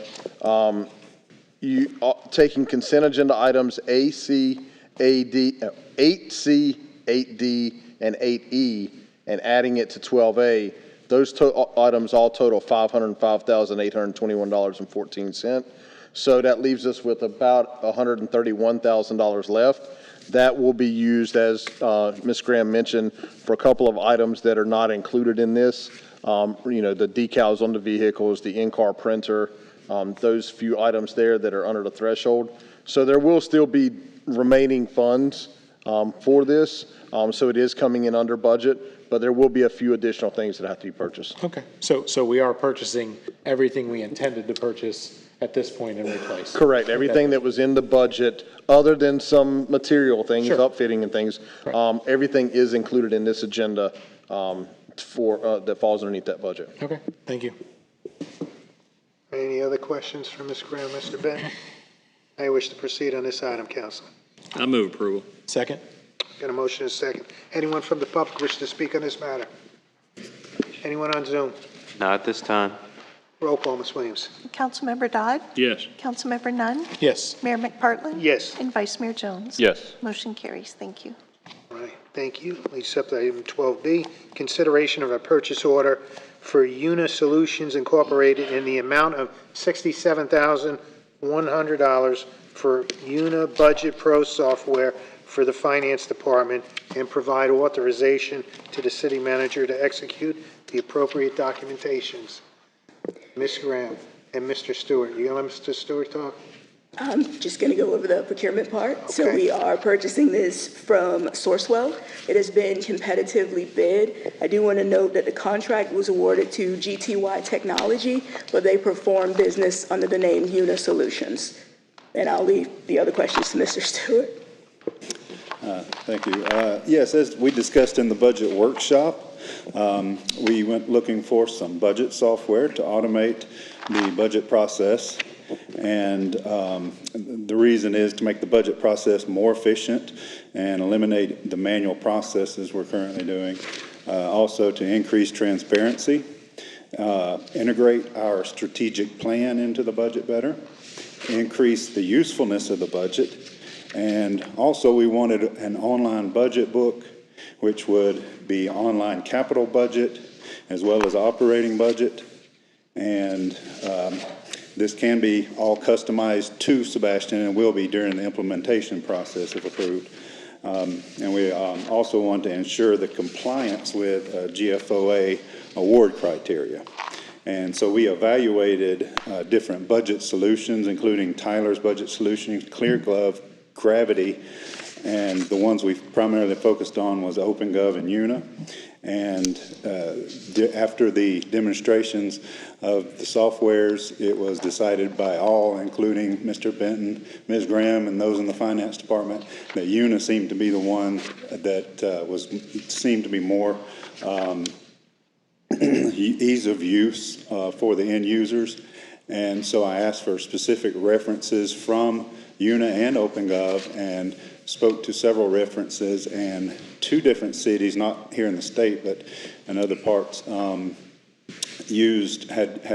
you taking consent agenda items A, C, A, D, 8C, 8D, and 8E, and adding it to 12A, those items all total $505,821.14. So that leaves us with about $131,000 left. That will be used, as Ms. Graham mentioned, for a couple of items that are not included in this. You know, the decals on the vehicles, the in-car printer, those few items there that are under the threshold. So there will still be remaining funds for this. So it is coming in under budget, but there will be a few additional things that have to be purchased. Okay, so we are purchasing everything we intended to purchase at this point and replace. Correct. Everything that was in the budget, other than some material things, Sure. upfitting and things, everything is included in this agenda that falls underneath that budget. Okay, thank you. Any other questions for Ms. Graham, Mr. Benton? I wish to proceed on this item, Council. I move approval. Second? Got a motion and a second. Anyone from the public wish to speak on this matter? Anyone on Zoom? Not at this time. Roll call, Ms. Williams. Councilmember Dodd? Yes. Councilmember Nunn? Yes. Mayor McPartlin? Yes. And Vice Mayor Jones? Yes. Motion carries. Thank you. All right, thank you. Leads up to item 12B, consideration of a purchase order for Una Solutions Incorporated in the amount of $67,100 for Una Budget Pro software for the Finance Department, and provide authorization to the city manager to execute the appropriate documentations. Ms. Graham and Mr. Stewart. You gonna let Mr. Stewart talk? I'm just going to go over the procurement part. So Okay. we are purchasing this from Sourcewell. It has been competitively bid. I do want to note that the contract was awarded to GTY Technology, but they perform business under the name Una Solutions. And I'll leave the other questions to Mr. Stewart. Thank you. Yes, as we discussed in the budget workshop, we went looking for some budget software to automate the budget process. And the reason is to make the budget process more efficient and eliminate the manual processes we're currently doing. Also to increase transparency, integrate our strategic plan into the budget better, increase the usefulness of the budget. And also we wanted an online budget book, which would be online capital budget as well as operating budget. And this can be all customized to Sebastian and will be during the implementation process if approved. And we also want to ensure the compliance with GFOA award criteria. And so we evaluated different budget solutions, including Tyler's budget solution, ClearGlove, Gravity, and the ones we've primarily focused on was OpenGov and Una. And after the demonstrations of the softwares, it was decided by all, including Mr. Benton, Ms. Graham, and those in the finance department, that Una seemed to be the one that seemed to be more ease of use for the end users. And so I asked for specific references from UNA and OpenGov and spoke to several references, and 2 different cities, not here in the state, but in other parts, had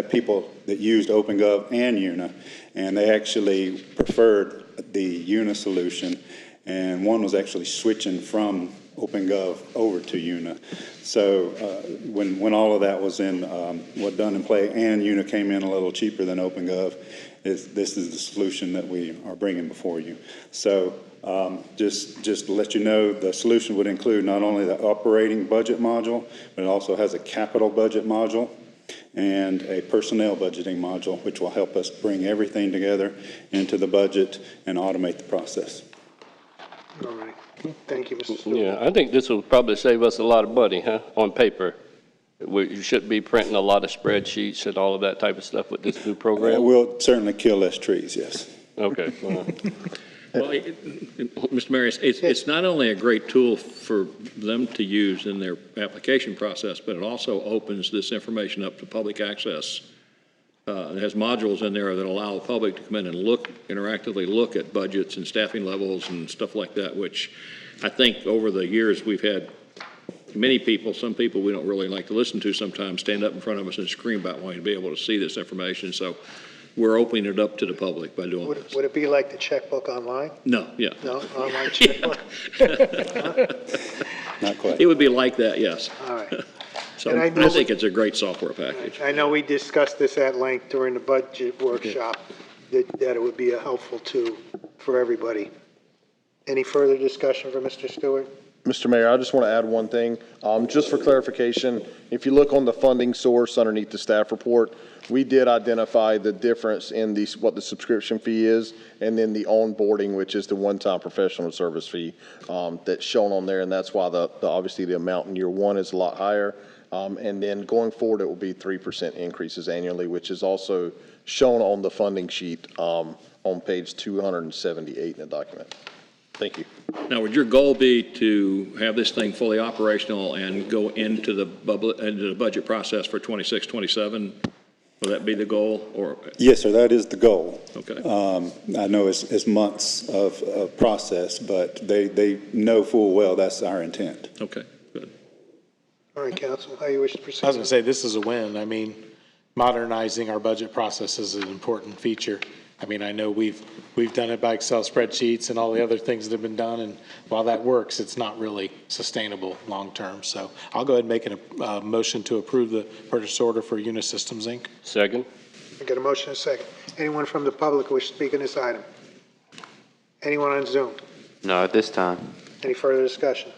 people that used OpenGov and UNA, and they actually preferred the UNA solution, and one was actually switching from OpenGov over to UNA. So when all of that was in done in play, and UNA came in a little cheaper than OpenGov, this is the solution that we are bringing before you. So just to let you know, the solution would include not only the operating budget module, but it also has a capital budget module and a personnel budgeting module, which will help us bring everything together into the budget and automate the process. All right. Thank you, Mr. Stewart. Yeah, I think this will probably save us a lot of money, huh, on paper. You shouldn't be printing a lot of spreadsheets and all of that type of stuff with this new program. We'll certainly kill less trees, yes. Okay. Well, Mr. Mayor, it's not only a great tool for them to use in their application process, but it also opens this information up to public access. It has modules in there that allow the public to come in and interactively look at budgets and staffing levels and stuff like that, which I think over the years we've had many people, some people we don't really like to listen to sometimes, stand up in front of us and scream about wanting to be able to see this information. So we're opening it up to the public by doing this. Would it be like the checkbook online? No, yeah. No, online checkbook? Not quite. It would be like that, yes. All right. So And I think it's a great software package. I know we discussed this at length during the budget workshop, that it would be a helpful tool for everybody. Any further discussion for Mr. Stewart? Mr. Mayor, I just want to add one thing. Just for clarification, if you look on the funding source underneath the staff report, we did identify the difference in what the subscription fee is, and then the onboarding, which is the one-time professional service fee that's shown on there, and that's why obviously the amount in year 1 is a lot higher. And then going forward, it will be 3% increases annually, which is also shown on the funding sheet on page 278 in the document. Thank you. Now, would your goal be to have this thing fully operational and go into the budget process for 26, 27? Will that be the goal, or? Yes, sir, that is the goal. Okay. I know it's months of process, but they know full well that's our intent. Okay, good. All right, counsel, how you wish to proceed? I was going to say, this is a win. I mean, modernizing our budget process is an important feature. I mean, I know we've done it by Excel spreadsheets and all the other things that have been done, and while that works, it's not really sustainable long-term. So I'll go ahead and make a motion to approve the purchase order for Unisystems, Inc. Second. I got a motion and a second. Anyone from the public who wish to speak on this item? Anyone on Zoom? No, at this time. Any further discussion?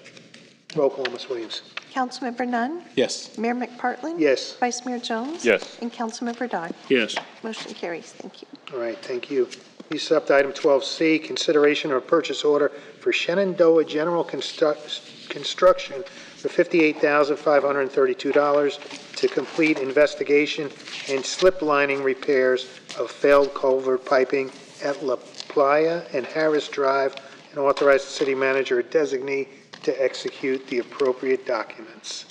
Roll call, Ms. Williams. Councilmember Nunn? Yes. Mayor McPartlin? Yes. Vice Mayor Jones? Yes. And Councilmember Dodd? Yes. Motion carries. Thank you. All right, thank you. Leads up to item 12C, consideration of a purchase order for Shenandoah General Construction for $58,532 to complete investigation and slip lining repairs of failed culvert piping at La Playa and Harris Drive, and authorize the city manager or designee to execute the appropriate documents.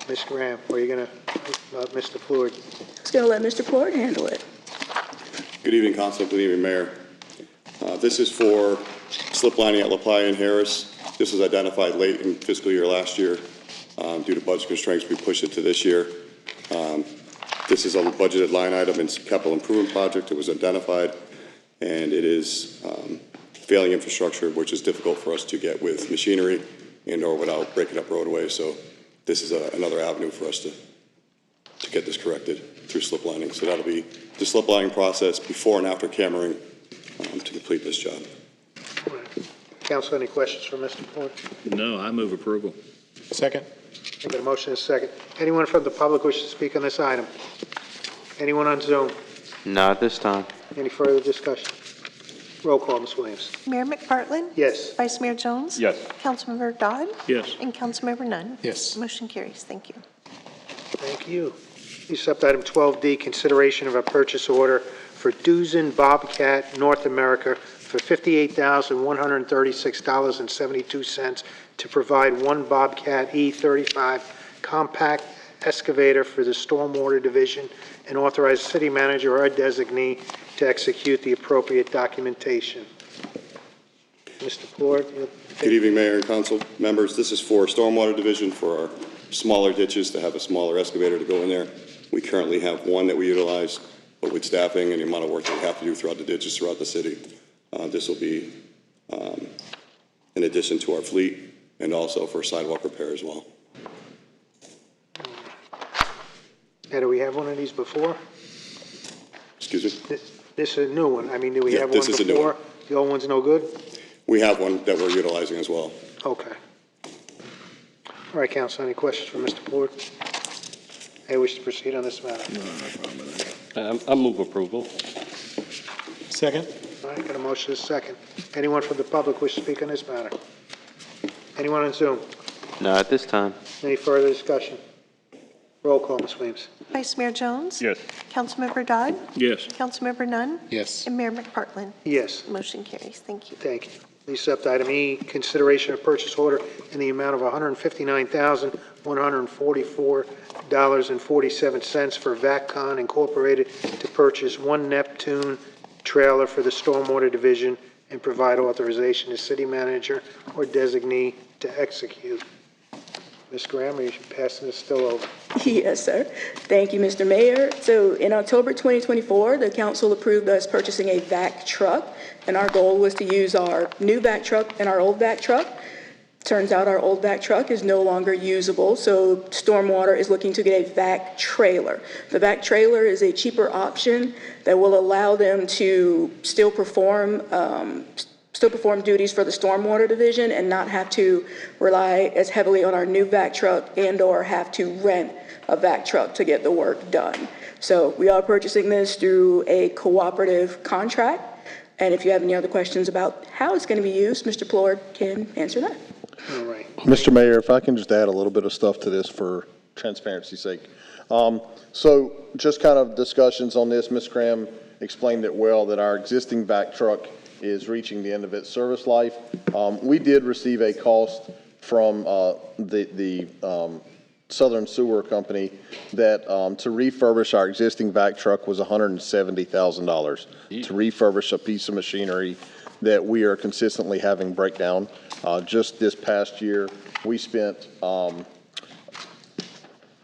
Ms. Graham, were you going to, Mr. Floyd? Just going to let Mr. Plourd handle it. Good evening, Council. Good evening, Mayor. This is for slip lining at La Playa and Harris. This was identified late in fiscal year last year. Due to budget constraints, we pushed it to this year. This is a budgeted line item in capital improvement project. It was identified, and it is failing infrastructure, which is difficult for us to get with machinery and or without breaking up roadways. So this is another avenue for us to get this corrected through slip lining. So that'll be the slip lining process before and after cammering to complete this job. Council, any questions for Mr. Floyd? No, I move approval. Second. I got a motion and a second. Anyone from the public wish to speak on this item? Anyone on Zoom? Not at this time. Any further discussion? Roll call, Ms. Williams. Mayor McPartlin? Yes. Vice Mayor Jones? Yes. Councilmember Dodd? Yes. And Councilmember Nunn? Yes. Motion carries. Thank you. Thank you. Leads up to item 12D, consideration of a purchase order for Doosan Bobcat North America for $58,136.72 to provide one Bobcat E35 compact excavator for the Stormwater Division and authorize city manager or designee to execute the appropriate documentation. Mr. Plourd, you'll Good evening, Mayor and council members. This is for Stormwater Division for our smaller ditches to have a smaller excavator to go in there. We currently have one that we utilize, but with staffing and the amount of work that we have to do throughout the ditches throughout the city, this will be in addition to our fleet and also for sidewalk repair as well. Now, do we have one of these before? Excuse me? This is a new one. I mean, do we Yeah, have one this is a new before? one. The old one's no good? We have one that we're utilizing as well. Okay. All right, council, any questions for Mr. Plourd? I wish to proceed on this matter. I move approval. Second? All right, got a motion, is second. Anyone from the public wish to speak on this matter? Anyone on Zoom? Not at this time. Any further discussion? Roll call, Ms. Williams. Vice Mayor Jones? Yes. Councilmember Dodd? Yes. Councilmember Nunn? Yes. And Mayor McPartlin? Yes. Motion carries. Thank you. Thank you. Please accept item E, consideration of purchase order in the amount of $159,144.47 for VACCON Incorporated to purchase one Neptune trailer for the Stormwater Division and provide authorization to city manager or designee to execute. Ms. Graham, are you passing this still over? Yes, sir. Thank you, Mr. Mayor. So in October 2024, the council approved us purchasing a vac truck, and our goal was to use our new vac truck and our old vac truck. Turns out our old vac truck is no longer usable, so Stormwater is looking to get a vac trailer. The vac trailer is a cheaper option that will allow them to still perform duties for the Stormwater Division and not have to rely as heavily on our new vac truck and/or have to rent a vac truck to get the work done. So we are purchasing this through a cooperative contract. And if you have any other questions about how it's going to be used, Mr. Plourd can answer that. All right. Mr. Mayor, if I can just add a little bit of stuff to this for transparency's sake. So just kind of discussions on this, Ms. Graham explained it well, that our existing vac truck is reaching the end of its service life. We did receive a cost from the Southern Sewer Company that to refurbish our existing vac truck was $170,000 to refurbish a piece of machinery that we are consistently having break down. Just this past year, we spent over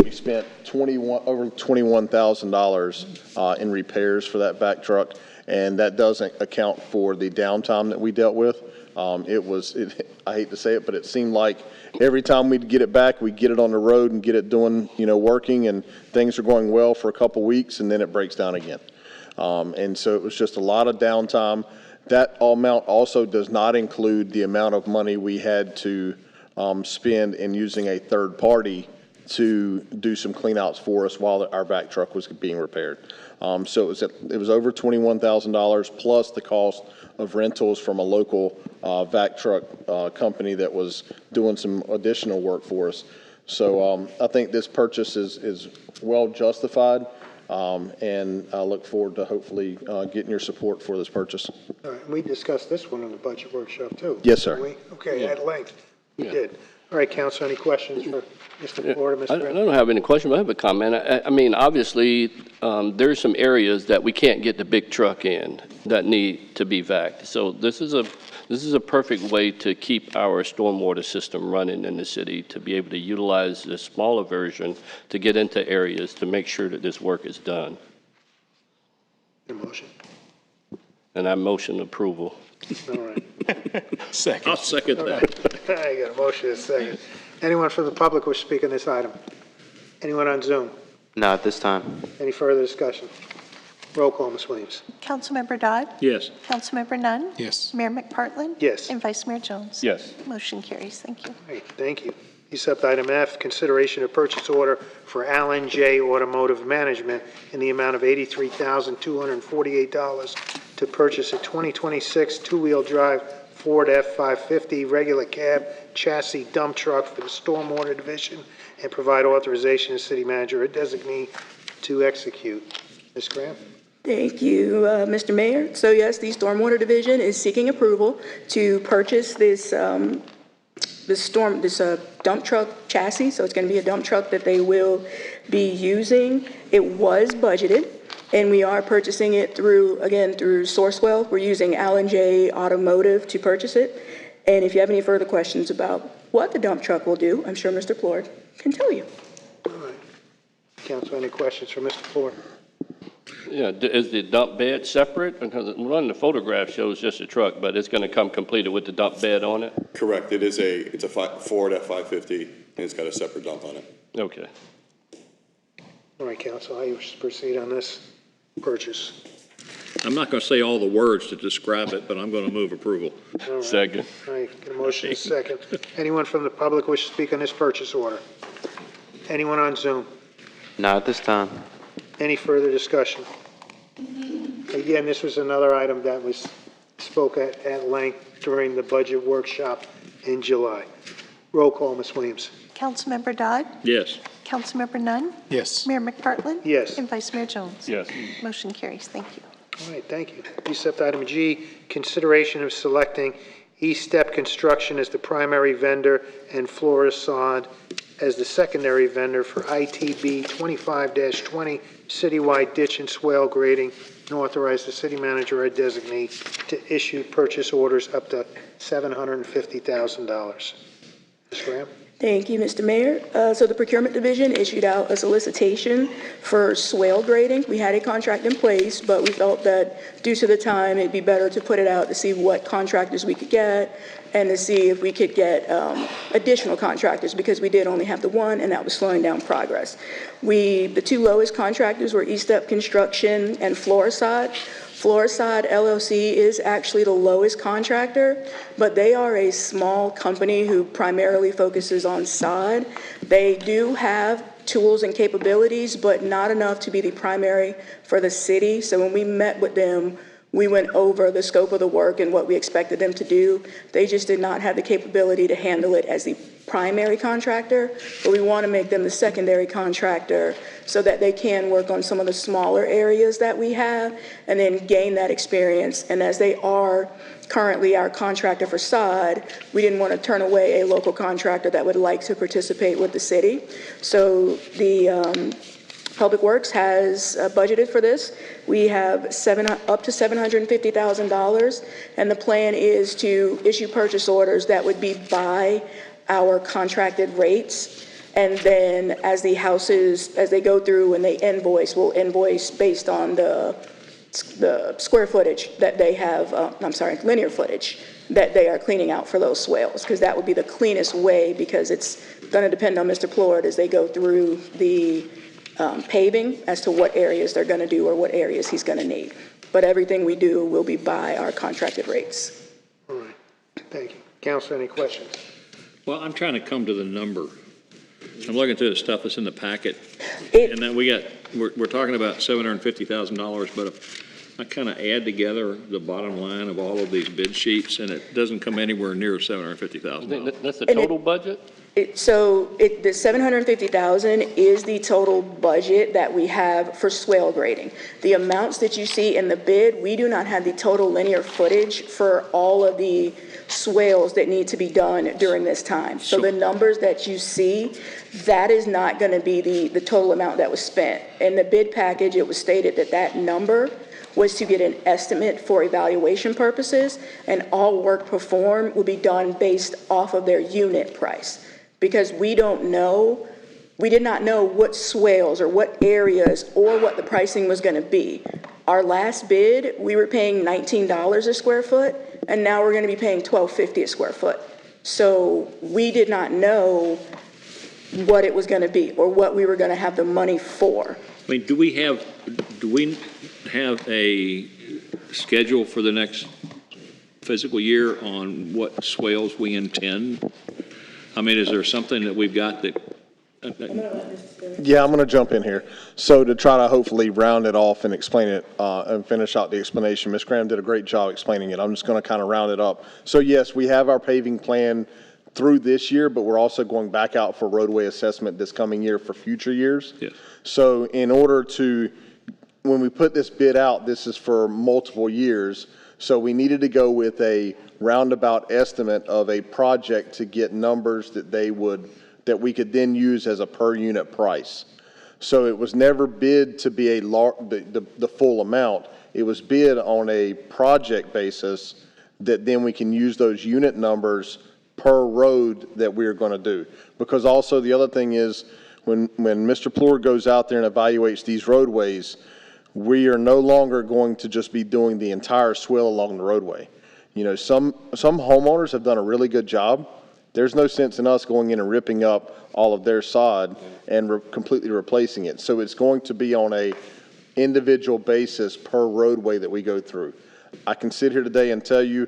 $21,000 in repairs for that vac truck, and that doesn't account for the downtime that we dealt with. I hate to say it, but it seemed like every time we'd get it back, we'd get it on the road and get it doing, working, and things are going well for a couple weeks, and then it breaks down again. And so it was just a lot of downtime. That amount also does not include the amount of money we had to spend in using a third party to do some cleanouts for us while our vac truck was being repaired. So it was over $21,000 plus the cost of rentals from a local vac truck company that was doing some additional work for us. So I think this purchase is well justified, and I look forward to hopefully getting your support for this purchase. All right, we discussed this one in the budget workshop too. Yes, sir. didn't we? Okay, at length. We did. All right, council, any questions for Mr. Plourd or Ms. I Graham? don't have any question, but I have a comment. I mean, obviously, there's some areas that we can't get the big truck in that need to be vac. So this is a perfect way to keep our stormwater system running in the city, to be able to utilize the smaller version to get into areas to make sure that this work is done. The motion. And I motion approval. All right. Second. I'll second All that. right. I got a motion and a second. Anyone from the public wish to speak on this item? Anyone on Zoom? Not at this time. Any further discussion? Roll call, Ms. Williams. Councilmember Dodd? Yes. Councilmember Nunn? Yes. Mayor McPartlin? Yes. And Vice Mayor Jones? Yes. Motion carries. Thank you. All right, thank you. Accept item F, consideration of purchase order for Allen J. Automotive Management in the amount of $83,248 to purchase a 2026 two-wheel drive Ford F-550 regular cab chassis dump truck for the Stormwater Division and provide authorization to city manager or designee to execute. Ms. Graham? Thank you, Mr. Mayor. So yes, the Stormwater Division is seeking approval to purchase this this dump truck chassis, so it's going to be a dump truck that they will be using. It was budgeted, and we are purchasing it through Sourcewell. We're using Allen J Automotive to purchase it. And if you have any further questions about what the dump truck will do, I'm sure Mr. Plord can tell you. All right. Council, any questions for Mr. Plord? Yeah, is the dump bed separate? Because one of the photographs shows just a truck, but it's going to come completed with the dump bed on it? Correct. It's a Ford F-550, and it's got a separate dump on it. Okay. All right, Council, how you wish to proceed on this purchase? I'm not going to say all the words to describe it, but I'm going to move approval. All right. Second. All right, get a motion is second. Anyone from the public wish to speak on this purchase order? Anyone on Zoom? Not at this time. Any further discussion? Again, this was another item that was spoke at length during the budget workshop in July. Roll call, Ms. Williams. Councilmember Dodd? Yes. Councilmember Nunn? Yes. Mayor McPartlin? Yes. And Vice Mayor Jones? Yes. Motion carries. Thank you. All right, thank you. Except item G, consideration of selecting E-Step Construction as the primary vendor and Florisod as the secondary vendor for ITB 25-20 citywide ditch and swale grading, and authorize the city manager or designee to issue purchase orders up to $750,000. Ms. Graham? Thank you, Mr. Mayor. So the Procurement Division issued out a solicitation for swale grading. We had a contract in place, but we felt that due to the time, it'd be better to put it out to see what contractors we could get and to see if we could get additional contractors, because we did only have the one, and that was slowing down progress. The two lowest contractors were E-Step Construction and Florisod. Florisod LLC is actually the lowest contractor, but they are a small company who primarily focuses on sod. They do have tools and capabilities, but not enough to be the primary for the city. So when we met with them, we went over the scope of the work and what we expected them to do. They just did not have the capability to handle it as the primary contractor, but we want to make them the secondary contractor so that they can work on some of the smaller areas that we have and then gain that experience. And as they are currently our contractor for sod, we didn't want to turn away a local contractor that would like to participate with the city. So the Public Works has budgeted for this. We have up to $750,000, and the plan is to issue purchase orders that would be by our contracted rates. And then as the houses, as they go through and they invoice, we'll invoice based on the square footage that they have, linear footage that they are cleaning out for those swales, because that would be the cleanest way, because it's going to depend on Mr. Plord as they go through the paving as to what areas they're going to do or what areas he's going to need. But everything we do will be by our contracted rates. All right, thank you. Council, any questions? Well, I'm trying to come to the number. I'm looking through the stuff that's in the packet, and then we're talking about $750,000, but if I kind of add together the bottom line of all of these bid sheets, and it doesn't come anywhere near $750,000. That's the total budget? The $750,000 is the total budget that we have for swale grading. The amounts that you see in the bid, we do not have the total linear footage for all of the swales that need to be done during this time. So the numbers that you see, that is not going to be the total amount that was spent. In the bid package, it was stated that that number was to get an estimate for evaluation purposes, and all work performed will be done based off of their unit price. Because we did not know what swales or what areas or what the pricing was going to be. Our last bid, we were paying $19 a square foot, and now we're going to be paying $12.50 a square foot. So we did not know what it was going to be or what we were going to have the money for. I mean, do we have a schedule for the next fiscal year on what swales we intend? I mean, is there something that we've got that? Yeah, I'm going to jump in here. So to try to hopefully round it off and explain it and finish out the explanation, Ms. Graham did a great job explaining it. I'm just going to kind of round it up. So yes, we have our paving plan through this year, but we're also going back out for roadway assessment this coming year for future years. Yes. So in order to, when we put this bid out, this is for multiple years. So we needed to go with a roundabout estimate of a project to get numbers that that we could then use as a per unit price. So it was never bid to be the full amount. It was bid on a project basis that then we can use those unit numbers per road that we are going to do. Because also the other thing is when Mr. Plord goes out there and evaluates these roadways, we are no longer going to just be doing the entire swell along the roadway. You know, some homeowners have done a really good job. There's no sense in us going in and ripping up all of their sod and completely replacing it. So it's going to be on a individual basis per roadway that we go through. I can sit here today and tell you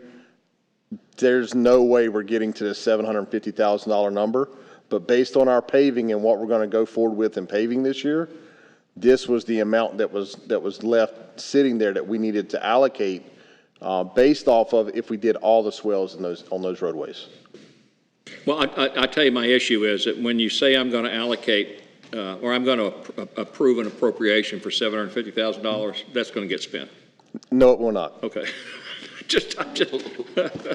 there's no way we're getting to the $750,000 number, but based on our paving and what we're going to go forward with in paving this year, this was the amount that was left sitting there that we needed to allocate based off of if we did all the swells on those roadways. Well, I tell you, my issue is that when you say I'm going to allocate or I'm going to approve an appropriation for $750,000, that's going to get spent. No, it will not. Okay.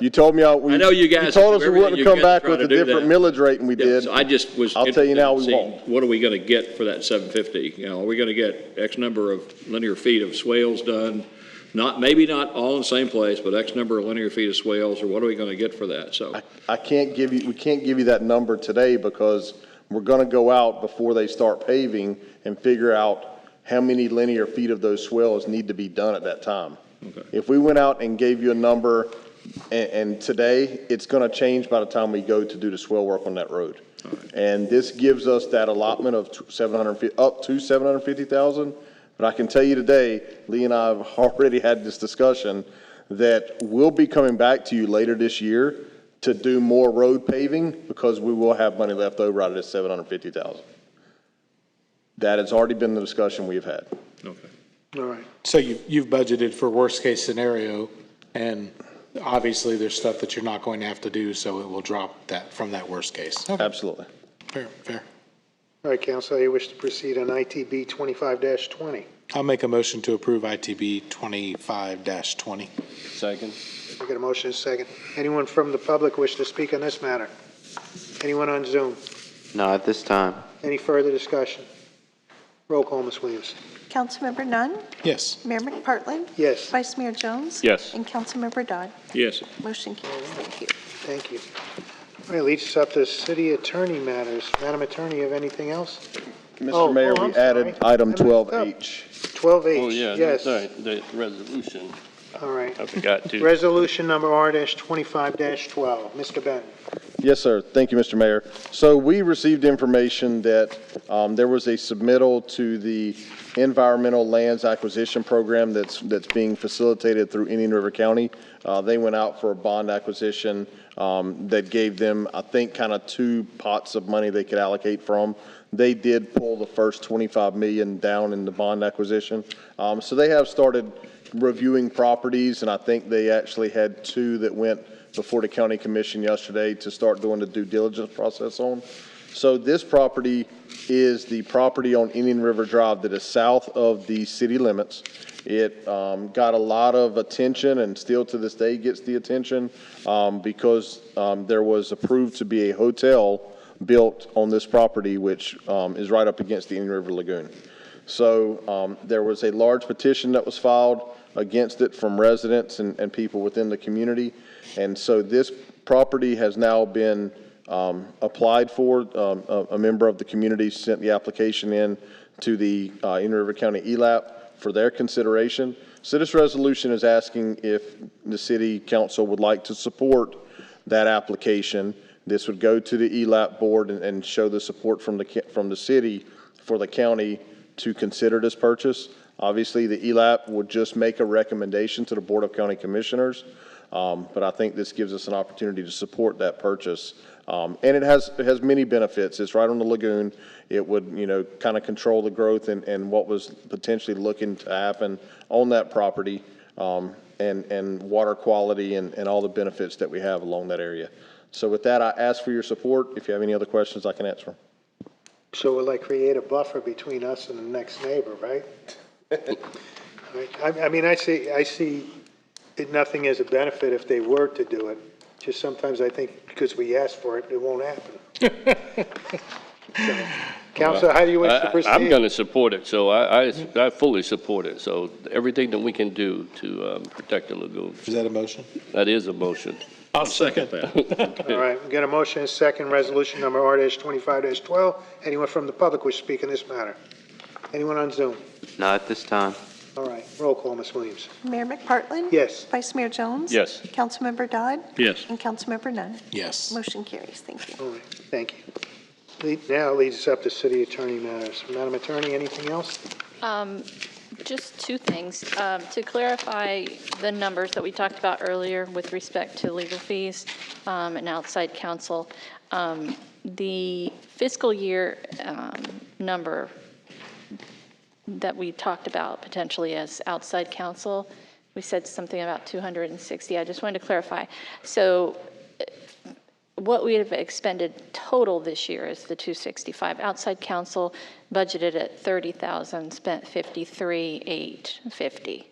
You told me I know you guys. You told us we wouldn't come back with a do different that. millage rate, and we did. So I just was. I'll tell you now, we seeing won't. What are we going to get for that 750? You know, are we going to get X number of linear feet of swales done? Maybe not all in the same place, but X number of linear feet of swales, or what are we going to get for that? So I can't give you. We can't give you that number today because we're going to go out before they start paving and figure out how many linear feet of those swales need to be done at that time. Okay. If we went out and gave you a number and today, it's going to change by the time we go to do the swell work on that road. Right. And this gives us that allotment of up to 750,000. But I can tell you today, Lee and I have already had this discussion that we'll be coming back to you later this year to do more road paving because we will have money left over out of this 750,000. That has already been the discussion we've had. Okay. All right. So you've budgeted for worst case scenario, and obviously there's stuff that you're not going to have to do, so it will drop that from that worst case. Okay. Absolutely. Fair. All right, council, you wish to proceed on ITB 25-20. I'll make a motion to approve ITB 25-20. Second. I got a motion and a second. Anyone from the public wish to speak on this matter? Anyone on Zoom? Not at this time. Any further discussion? Roll call, Ms. Williams. Councilmember Nunn? Yes. Mayor McPartlin? Yes. Vice Mayor Jones? Yes. And Councilmember Dodd? Yes. Motion carries. Thank you. Thank you. All right, leads us up to city attorney matters. Madam Attorney, you have anything else? Mr. Mayor, we added item 12H. 12H, Oh, yeah. yes. Sorry, the resolution. All right. I forgot to. Resolution number R-25-12. Mr. Benton. Yes, sir. Thank you, Mr. Mayor. So we received information that there was a submittal to the Environmental Lands Acquisition Program that's being facilitated through Indian River County. They went out for a bond acquisition that gave them, I think, kind of two pots of money they could allocate from. They did pull the first $25 million down in the bond acquisition. So they have started reviewing properties, and I think they actually had two that went before the county commission yesterday to start doing the due diligence process on. So this property is the property on Indian River Drive that is south of the city limits. It got a lot of attention and still to this day gets the attention because there was approved to be a hotel built on this property, which is right up against the Indian River Lagoon. So there was a large petition that was filed against it from residents and people within the community. And so this property has now been applied for. A member of the community sent the application in to the Indian River County ELAP for their consideration. So this resolution is asking if the city council would like to support that application. This would go to the ELAP board and show the support from the city for the county to consider this purchase. Obviously, the ELAP would just make a recommendation to the Board of County Commissioners, but I think this gives us an opportunity to support that purchase. And it has many benefits. It's right on the lagoon. It would, kind of control the growth and what was potentially looking to happen on that property, and water quality and all the benefits that we have along that area. So with that, I ask for your support. If you have any other questions, I can answer them. So we'll create a buffer between us and the next neighbor, right? I mean, I see nothing is a benefit if they were to do it. Just sometimes I think because we asked for it, it won't happen. So, Council, how do you wish to proceed? I'm going to support it, so I fully support it. So everything that we can do to protect the lagoons. Is that a motion? That is a motion. I'll second that. All right, we got a motion and a second, resolution number R-25-12. Anyone from the public wish to speak in this matter? Anyone on Zoom? Not at this time. All right, roll call, Ms. Williams. Mayor McPartlin? Yes. Vice Mayor Jones? Yes. Councilmember Dodd? Yes. And Councilmember Nunn? Yes. Motion carries. Thank you. All right, thank you. Now leads us up to city attorney matters. Madam Attorney, anything else? Just two things. To clarify the numbers that we talked about earlier with respect to legal fees and outside counsel, the fiscal year number that we talked about potentially as outside counsel, we said something about 260. I just wanted to clarify. So what we have expended total this year is the 265. Outside counsel budgeted at 30,000, spent 53,850.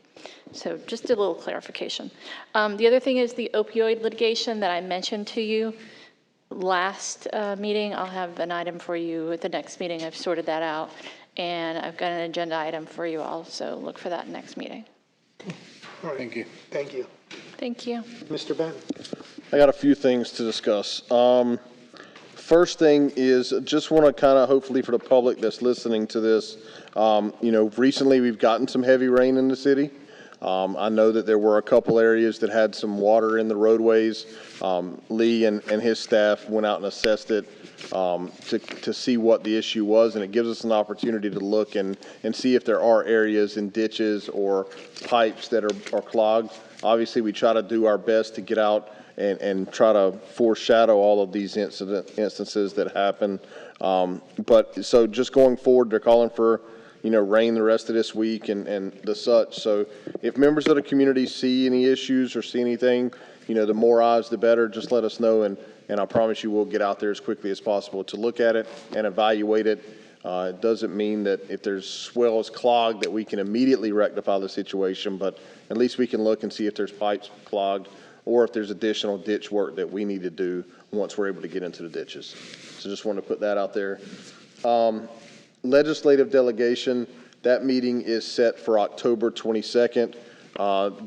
So just a little clarification. The other thing is the opioid litigation that I mentioned to you last meeting. I'll have an item for you at the next meeting. I've sorted that out. And I've got an agenda item for you also. Look for that next meeting. All right. Thank you. Thank you. Thank you. Mr. Ben? I got a few things to discuss. First thing is just want to kind of, hopefully for the public that's listening to this, recently we've gotten some heavy rain in the city. I know that there were a couple areas that had some water in the roadways. Lee and his staff went out and assessed it to see what the issue was, and it gives us an opportunity to look and see if there are areas in ditches or pipes that are clogged. Obviously, we try to do our best to get out and try to foreshadow all of these instances that happen. But so just going forward, they're calling for rain the rest of this week and the such. So if members of the community see any issues or see anything, the more eyes, the better. Just let us know, and I promise you we'll get out there as quickly as possible to look at it and evaluate it. It doesn't mean that if there's swells clogged that we can immediately rectify the situation, but at least we can look and see if there's pipes clogged or if there's additional ditch work that we need to do once we're able to get into the ditches. So just wanted to put that out there. Legislative delegation, that meeting is set for October 22nd.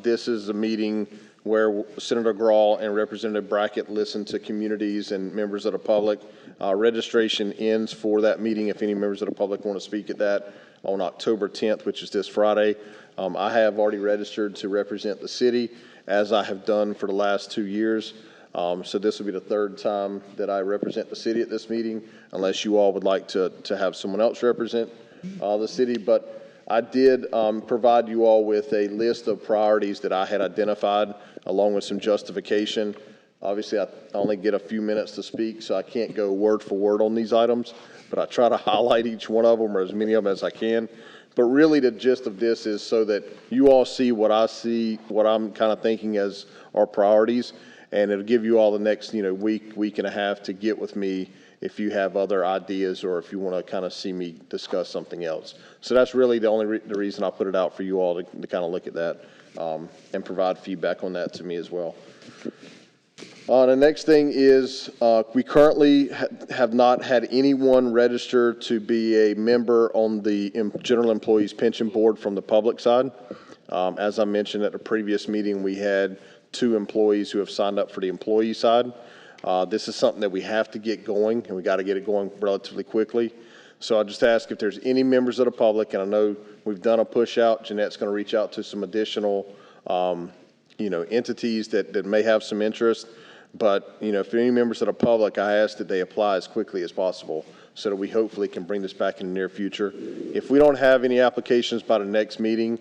This is a meeting where Senator Grahl and Representative Brackett listen to communities and members of the public. Registration ends for that meeting if any members of the public want to speak at that on October 10th, which is this Friday. I have already registered to represent the city, as I have done for the last 2 years. So this will be the third time that I represent the city at this meeting, unless you all would like to have someone else represent the city. But I did provide you all with a list of priorities that I had identified, along with some justification. Obviously, I only get a few minutes to speak, so I can't go word for word on these items, but I try to highlight each one of them, or as many of them as I can. But really the gist of this is so that you all see what I see, what I'm kind of thinking as our priorities, and it'll give you all the next week and a half to get with me if you have other ideas or if you want to kind of see me discuss something else. So that's really the only the reason I put it out for you all to kind of look at that and provide feedback on that to me as well. The next thing is we currently have not had anyone register to be a member on the General Employees Pension Board from the public side. As I mentioned at the previous meeting, we had 2 employees who have signed up for the employee side. This is something that we have to get going, and we got to get it going relatively quickly. So I just ask if there's any members of the public, and I know we've done a push out. Jeanette's going to reach out to some additional, entities that may have some interest. But, if any members of the public, I ask that they apply as quickly as possible so that we hopefully can bring this back in the near future. If we don't have any applications by the next meeting,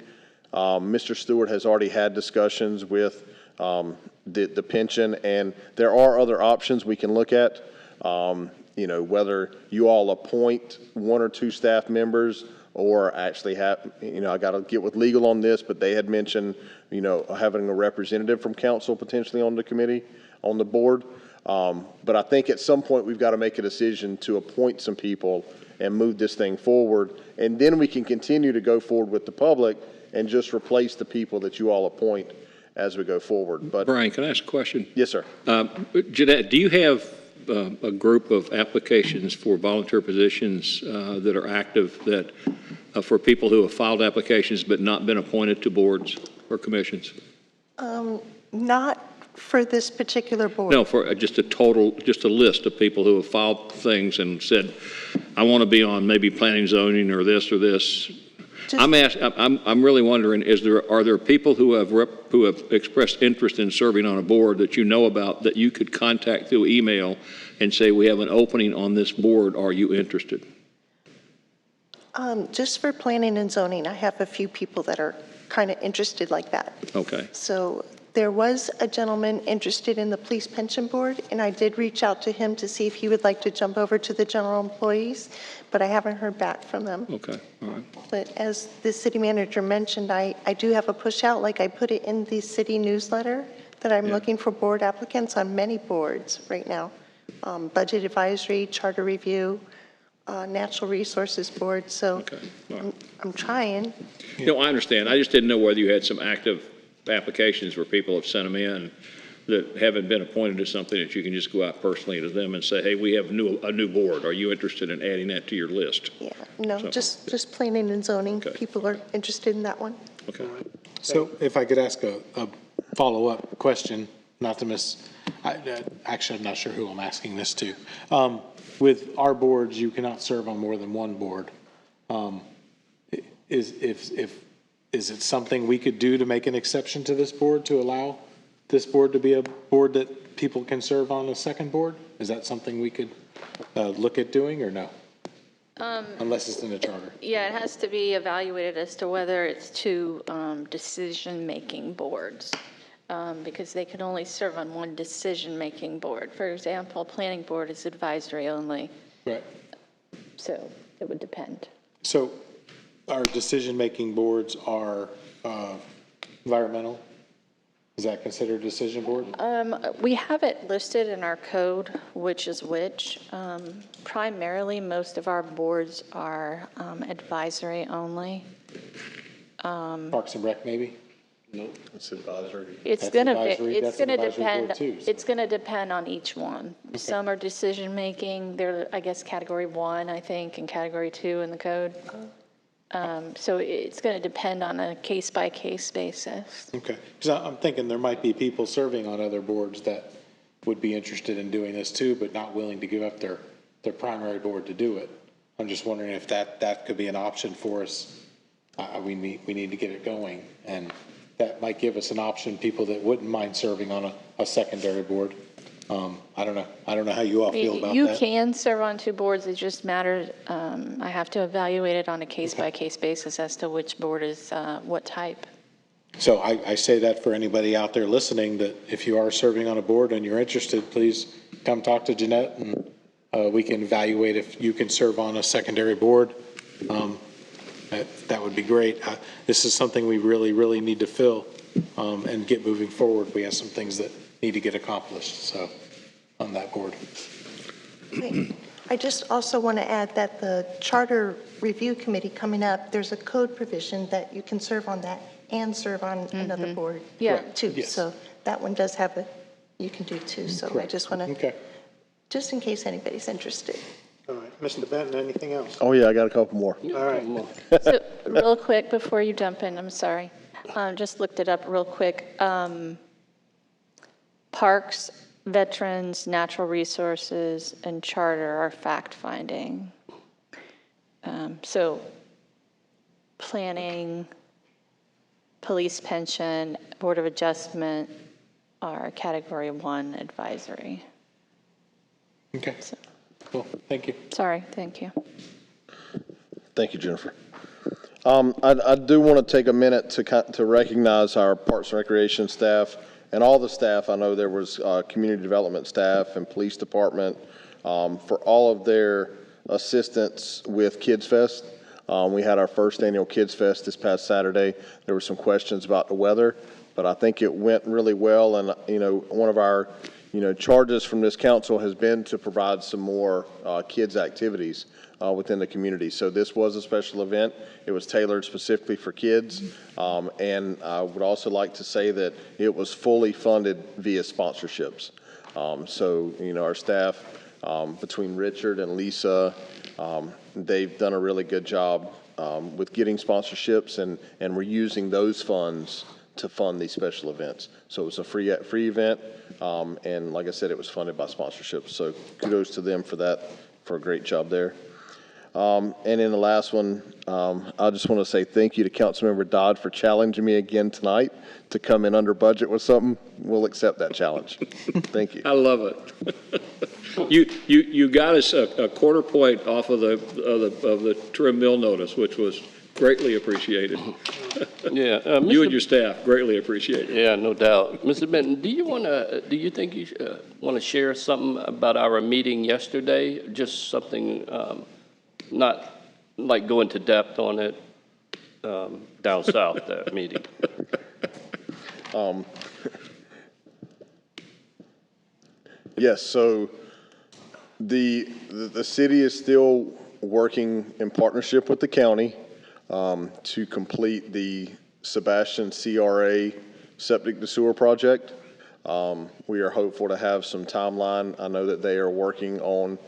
Mr. Stewart has already had discussions with the pension, and there are other options we can look at. Whether you all appoint 1 or 2 staff members or actually have, I got to get with legal on this, but they had mentioned, having a representative from council potentially on the committee, on the board. But I think at some point we've got to make a decision to appoint some people and move this thing forward. And then we can continue to go forward with the public and just replace the people that you all appoint as we go forward. But Brian, can I ask a question? yes, sir. Jeanette, do you have a group of applications for volunteer positions that are active that for people who have filed applications but not been appointed to boards or commissions? Not for this particular board. No, for just a list of people who have filed things and said, I want to be on maybe planning, zoning, or this or this. I'm really wondering, are there people who have expressed interest in serving on a board that you know about that you could contact through email and say, we have an opening on this board, are you interested? Just for planning and zoning, I have a few people that are kind of interested like that. Okay. So there was a gentleman interested in the police pension board, and I did reach out to him to see if he would like to jump over to the general employees, but I haven't heard back from them. Okay, all right. But as the city manager mentioned, I do have a push out, like I put it in the city newsletter, that I'm looking for board applicants on many boards right now. Budget advisory, charter review, natural resources board, so I'm trying. No, I understand. I just didn't know whether you had some active applications where people have sent them in that haven't been appointed to something that you can just go out personally to them and say, hey, we have a new board. Are you interested in adding that to your list? Yeah, no, just planning and zoning. People are interested in that one. Okay. So if I could ask a follow-up question, not to miss, actually, I'm not sure who I'm asking this to. With our boards, you cannot serve on more than one board. Is it something we could do to make an exception to this board to allow this board to be a board that people can serve on a second board? Is that something we could look at doing or no? Unless it's in a charter. Yeah, it has to be evaluated as to whether it's two decision-making boards, because they can only serve on one decision-making board. For example, planning board is advisory only. Right. So it would depend. So our decision-making boards are environmental? Is that considered a decision board? We have it listed in our code, which is which. Primarily, most of our boards are advisory only. Parks and Rec, maybe? No, it's advisory. It's going to depend. It's going to depend on each one. Okay. Some are decision-making. They're, I guess, category 1, I think, and category 2 in the code. So it's going to depend on a case-by-case basis. Okay, because I'm thinking there might be people serving on other boards that would be interested in doing this too, but not willing to give up their primary board to do it. I'm just wondering if that could be an option for us. We need to get it going, and that might give us an option, people that wouldn't mind serving on a secondary board. I don't know how you all feel about that. You can serve on two boards. It just matters. I have to evaluate it on a case-by-case basis as to which board is what type. So I say that for anybody out there listening, that if you are serving on a board and you're interested, please come talk to Jeanette, and we can evaluate if you can serve on a secondary board. That would be great. This is something we really need to fill and get moving forward. We have some things that need to get accomplished, so on that board. Okay. I just also want to add that the Charter Review Committee coming up, there's a code provision that you can serve on that and serve on another board too. Yes. So that one does have you can do too. So I just want to, just in case anybody's interested. All right, Mr. Benton, anything else? Oh yeah, I got a couple more. All right. So real quick before you jump in, I'm sorry. Just looked it up real quick. Parks, veterans, natural resources, and charter are fact-finding. So planning, police pension, board of adjustment are category 1 advisory. Okay. So, cool. Thank you. Sorry. Thank you. Thank you, Jennifer. I do want to take a minute to recognize our Parks and Recreation staff and all the staff. I know there was community development staff and police department for all of their assistance with Kids Fest. We had our first annual Kids Fest this past Saturday. There were some questions about the weather, but I think it went really well. And, you know, one of our charges from this council has been to provide some more kids' activities within the community. So this was a special event. It was tailored specifically for kids. And I would also like to say that it was fully funded via sponsorships. So, our staff, between Richard and Lisa, they've done a really good job with getting sponsorships, and we're using those funds to fund these special events. So it was a free event, and like I said, it was funded by sponsorships. So kudos to them for that, for a great job there. And in the last one, I just want to say thank you to Councilmember Dodd for challenging me again tonight to come in under budget with something. We'll accept that challenge. Thank you. I love it. You got us a quarter point off of the trim mill notice, which was greatly appreciated. Yeah, you and your staff greatly appreciate it. Yeah, no doubt. Mr. Benton, do you think you want to share something about our meeting yesterday? Just something, not like go into depth on it down south, that meeting. Yes, so the city is still working in partnership with the county to complete the Sebastian CRA septic to sewer project. We are hopeful to have some timeline. I know that they are working on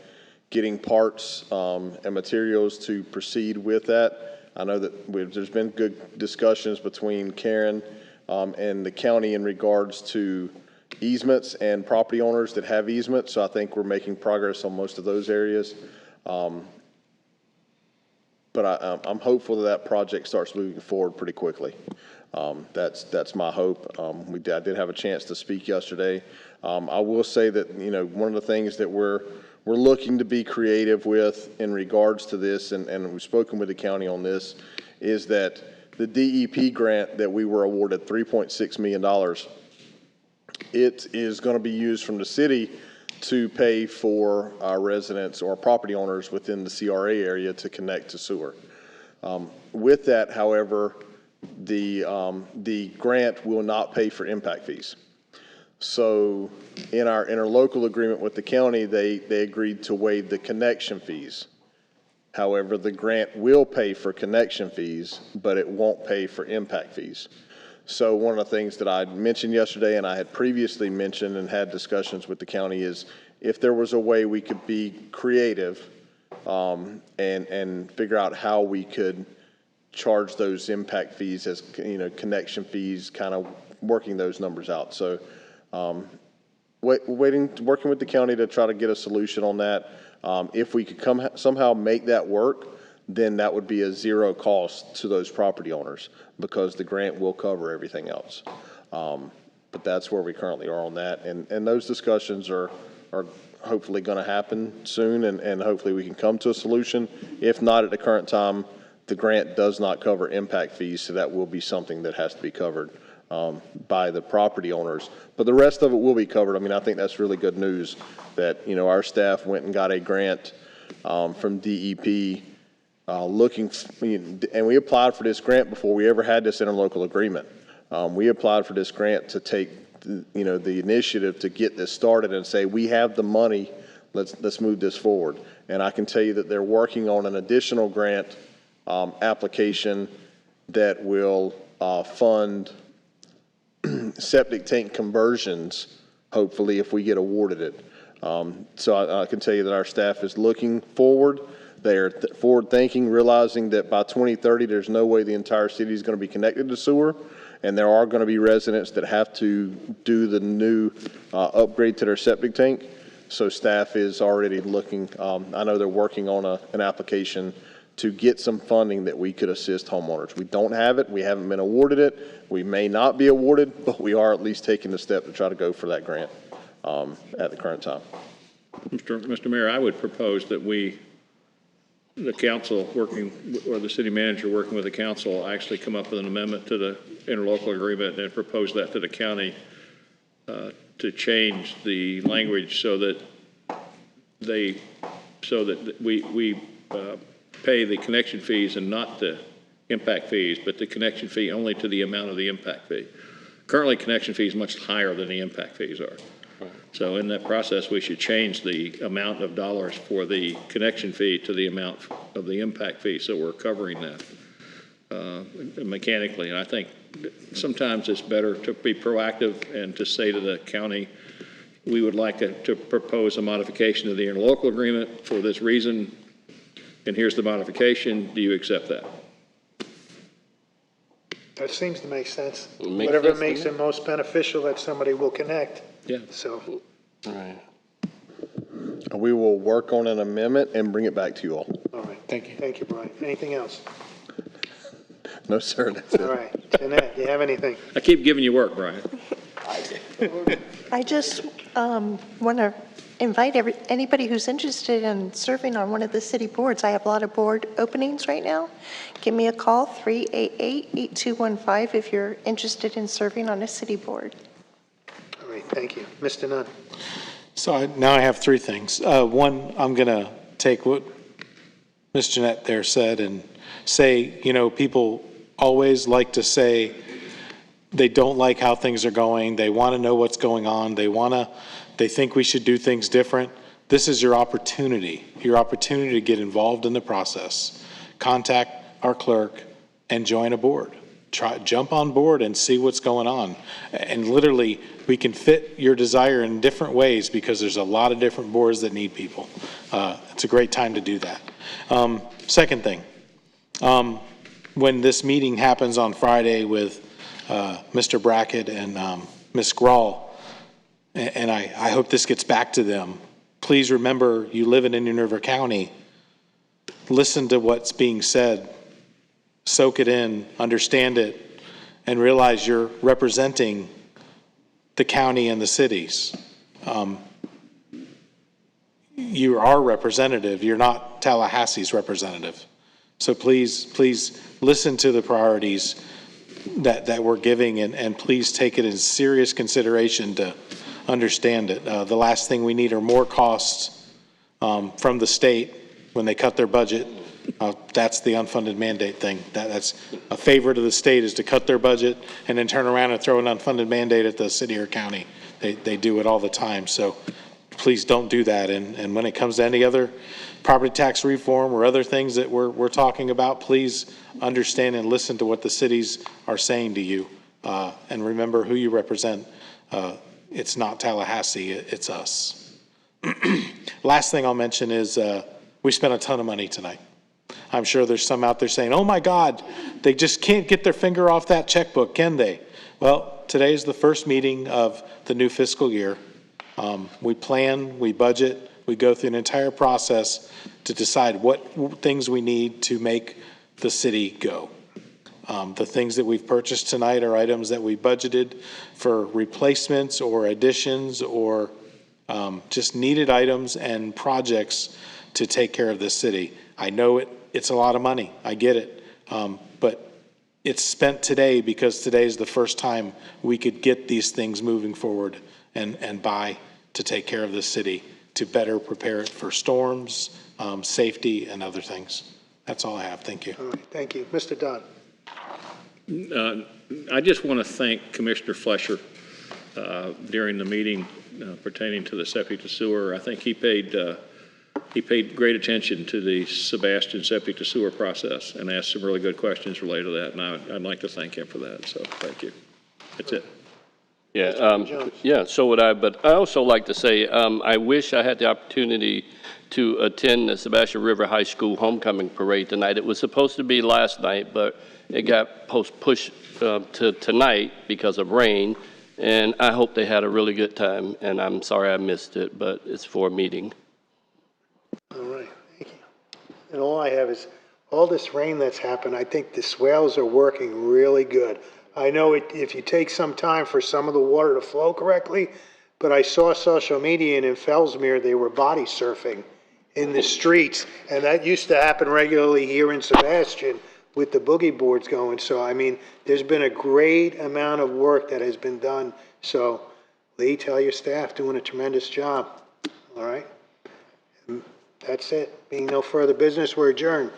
getting parts and materials to proceed with that. I know that there's been good discussions between Karen and the county in regards to easements and property owners that have easements. So I think we're making progress on most of those areas. But I'm hopeful that project starts moving forward pretty quickly. That's my hope. I did have a chance to speak yesterday. I will say that, one of the things that we're looking to be creative with in regards to this, and we've spoken with the county on this, is that the DEP grant that we were awarded, $3.6 million, it is going to be used from the city to pay for our residents or property owners within the CRA area to connect to sewer. With that, however, the grant will not pay for impact fees. So in our interlocal agreement with the county, they agreed to waive the connection fees. However, the grant will pay for connection fees, but it won't pay for impact fees. So one of the things that I mentioned yesterday, and I had previously mentioned and had discussions with the county, is if there was a way we could be creative and figure out how we could charge those impact fees as, connection fees, kind of working those numbers out. So working with the county to try to get a solution on that. If we could somehow make that work, then that would be a zero cost to those property owners because the grant will cover everything else. But that's where we currently are on that. And those discussions are hopefully going to happen soon, and hopefully we can come to a solution. If not at the current time, the grant does not cover impact fees, so that will be something that has to be covered by the property owners. But the rest of it will be covered. I mean, I think that's really good news that, our staff went and got a grant from DEP and we applied for this grant before we ever had this interlocal agreement. We applied for this grant to take, the initiative to get this started and say, we have the money, let's move this forward. And I can tell you that they're working on an additional grant application that will fund septic tank conversions, hopefully, if we get awarded it. So I can tell you that our staff is looking forward. They are forward thinking, realizing that by 2030, there's no way the entire city is going to be connected to sewer. And there are going to be residents that have to do the new upgrade to their septic tank. So staff is already looking. I know they're working on an application to get some funding that we could assist homeowners. We don't have it. We haven't been awarded it. We may not be awarded, but we are at least taking the step to try to go for that grant at the current time. Mr. Mayor, I would propose that the council or the city manager working with the council actually come up with an amendment to the interlocal agreement and propose that to the county to change the language so that we pay the connection fees and not the impact fees, but the connection fee only to the amount of the impact fee. Currently, connection fee is much higher than the impact fees are. So in that process, we should change the amount of dollars for the connection fee to the amount of the impact fee, so we're covering that mechanically. And I think sometimes it's better to be proactive and to say to the county, we would like to propose a modification of the interlocal agreement for this reason, and here's the modification. Do you accept that? That seems to make sense. Whatever Makes it most beneficial that somebody will connect. Yeah. So, Right. We will work on an amendment and bring it back to you all. all right. Thank you. Thank you, Brian. Anything else? No, sir, that's it. All right. Jeanette, do you have anything? I keep giving you work, Brian. I just want to invite anybody who's interested in serving on one of the city boards. I have a lot of board openings right now. Give me a call, 388-8215, if you're interested in serving on a city board. All right. Thank you. Mr. Nunn. So now I have three things. One, I'm going to take what Ms. Jeanette there said and say, you know, people always like to say they don't like how things are going. They want to know what's going on. They think we should do things different. This is your opportunity to get involved in the process. Contact our clerk and join a board. Jump on board and see what's going on. And literally, we can fit your desire in different ways because there's a lot of different boards that need people. It's a great time to do that. Second thing, when this meeting happens on Friday with Mr. Brackett and Ms. Grawl, and I hope this gets back to them, please remember you live in Indian River County. Listen to what's being said. Soak it in, understand it, and realize you're representing the county and the cities. You are representative. You're not Tallahassee's representative. So please listen to the priorities that we're giving, and please take it in serious consideration to understand it. The last thing we need are more costs from the state when they cut their budget. That's the unfunded mandate thing. That's a favor to the state, is to cut their budget and then turn around and throw an unfunded mandate at the city or county. They do it all the time. So please don't do that. And when it comes to any other property tax reform or other things that we're talking about, please understand and listen to what the cities are saying to you. And remember who you represent. It's not Tallahassee, it's us. Last thing I'll mention is we spent a ton of money tonight. I'm sure there's some out there saying, oh my God, they just can't get their finger off that checkbook, can they? Well, today is the first meeting of the new fiscal year. We plan, we budget, we go through an entire process to decide what things we need to make the city go. The things that we've purchased tonight are items that we budgeted for replacements or additions or just needed items and projects to take care of this city. I know it's a lot of money. I get it. But it's spent today because today is the first time we could get these things moving forward and buy to take care of this city, to better prepare it for storms, safety, and other things. That's all I have. Thank you. All right. Thank you. Mr. Dodd. I just want to thank Commissioner Fletcher during the meeting pertaining to the septic to sewer. I think he paid great attention to the Sebastian septic to sewer process and asked some really good questions related to that, and I'd like to thank him for that, so thank you. That's it. Yeah, so would I, but I also like to say, I wish I had the opportunity to attend the Sebastian River High School homecoming parade tonight. It was supposed to be last night, but it got pushed to tonight because of rain, and I hope they had a really good time, and I'm sorry I missed it, but it's for a meeting. All right, thank you. And all I have is, all this rain that's happened, I think the swales are working really good. I know if you take some time for some of the water to flow correctly, but I saw social media, and in Fellsmere, they were body surfing in the streets, and that used to happen regularly here in Sebastian with the boogie boards going. So, I mean, there's been a great amount of work that has been done. So, Lee, tell your staff, doing a tremendous job. All right? And that's it. Being no further business, we're adjourned.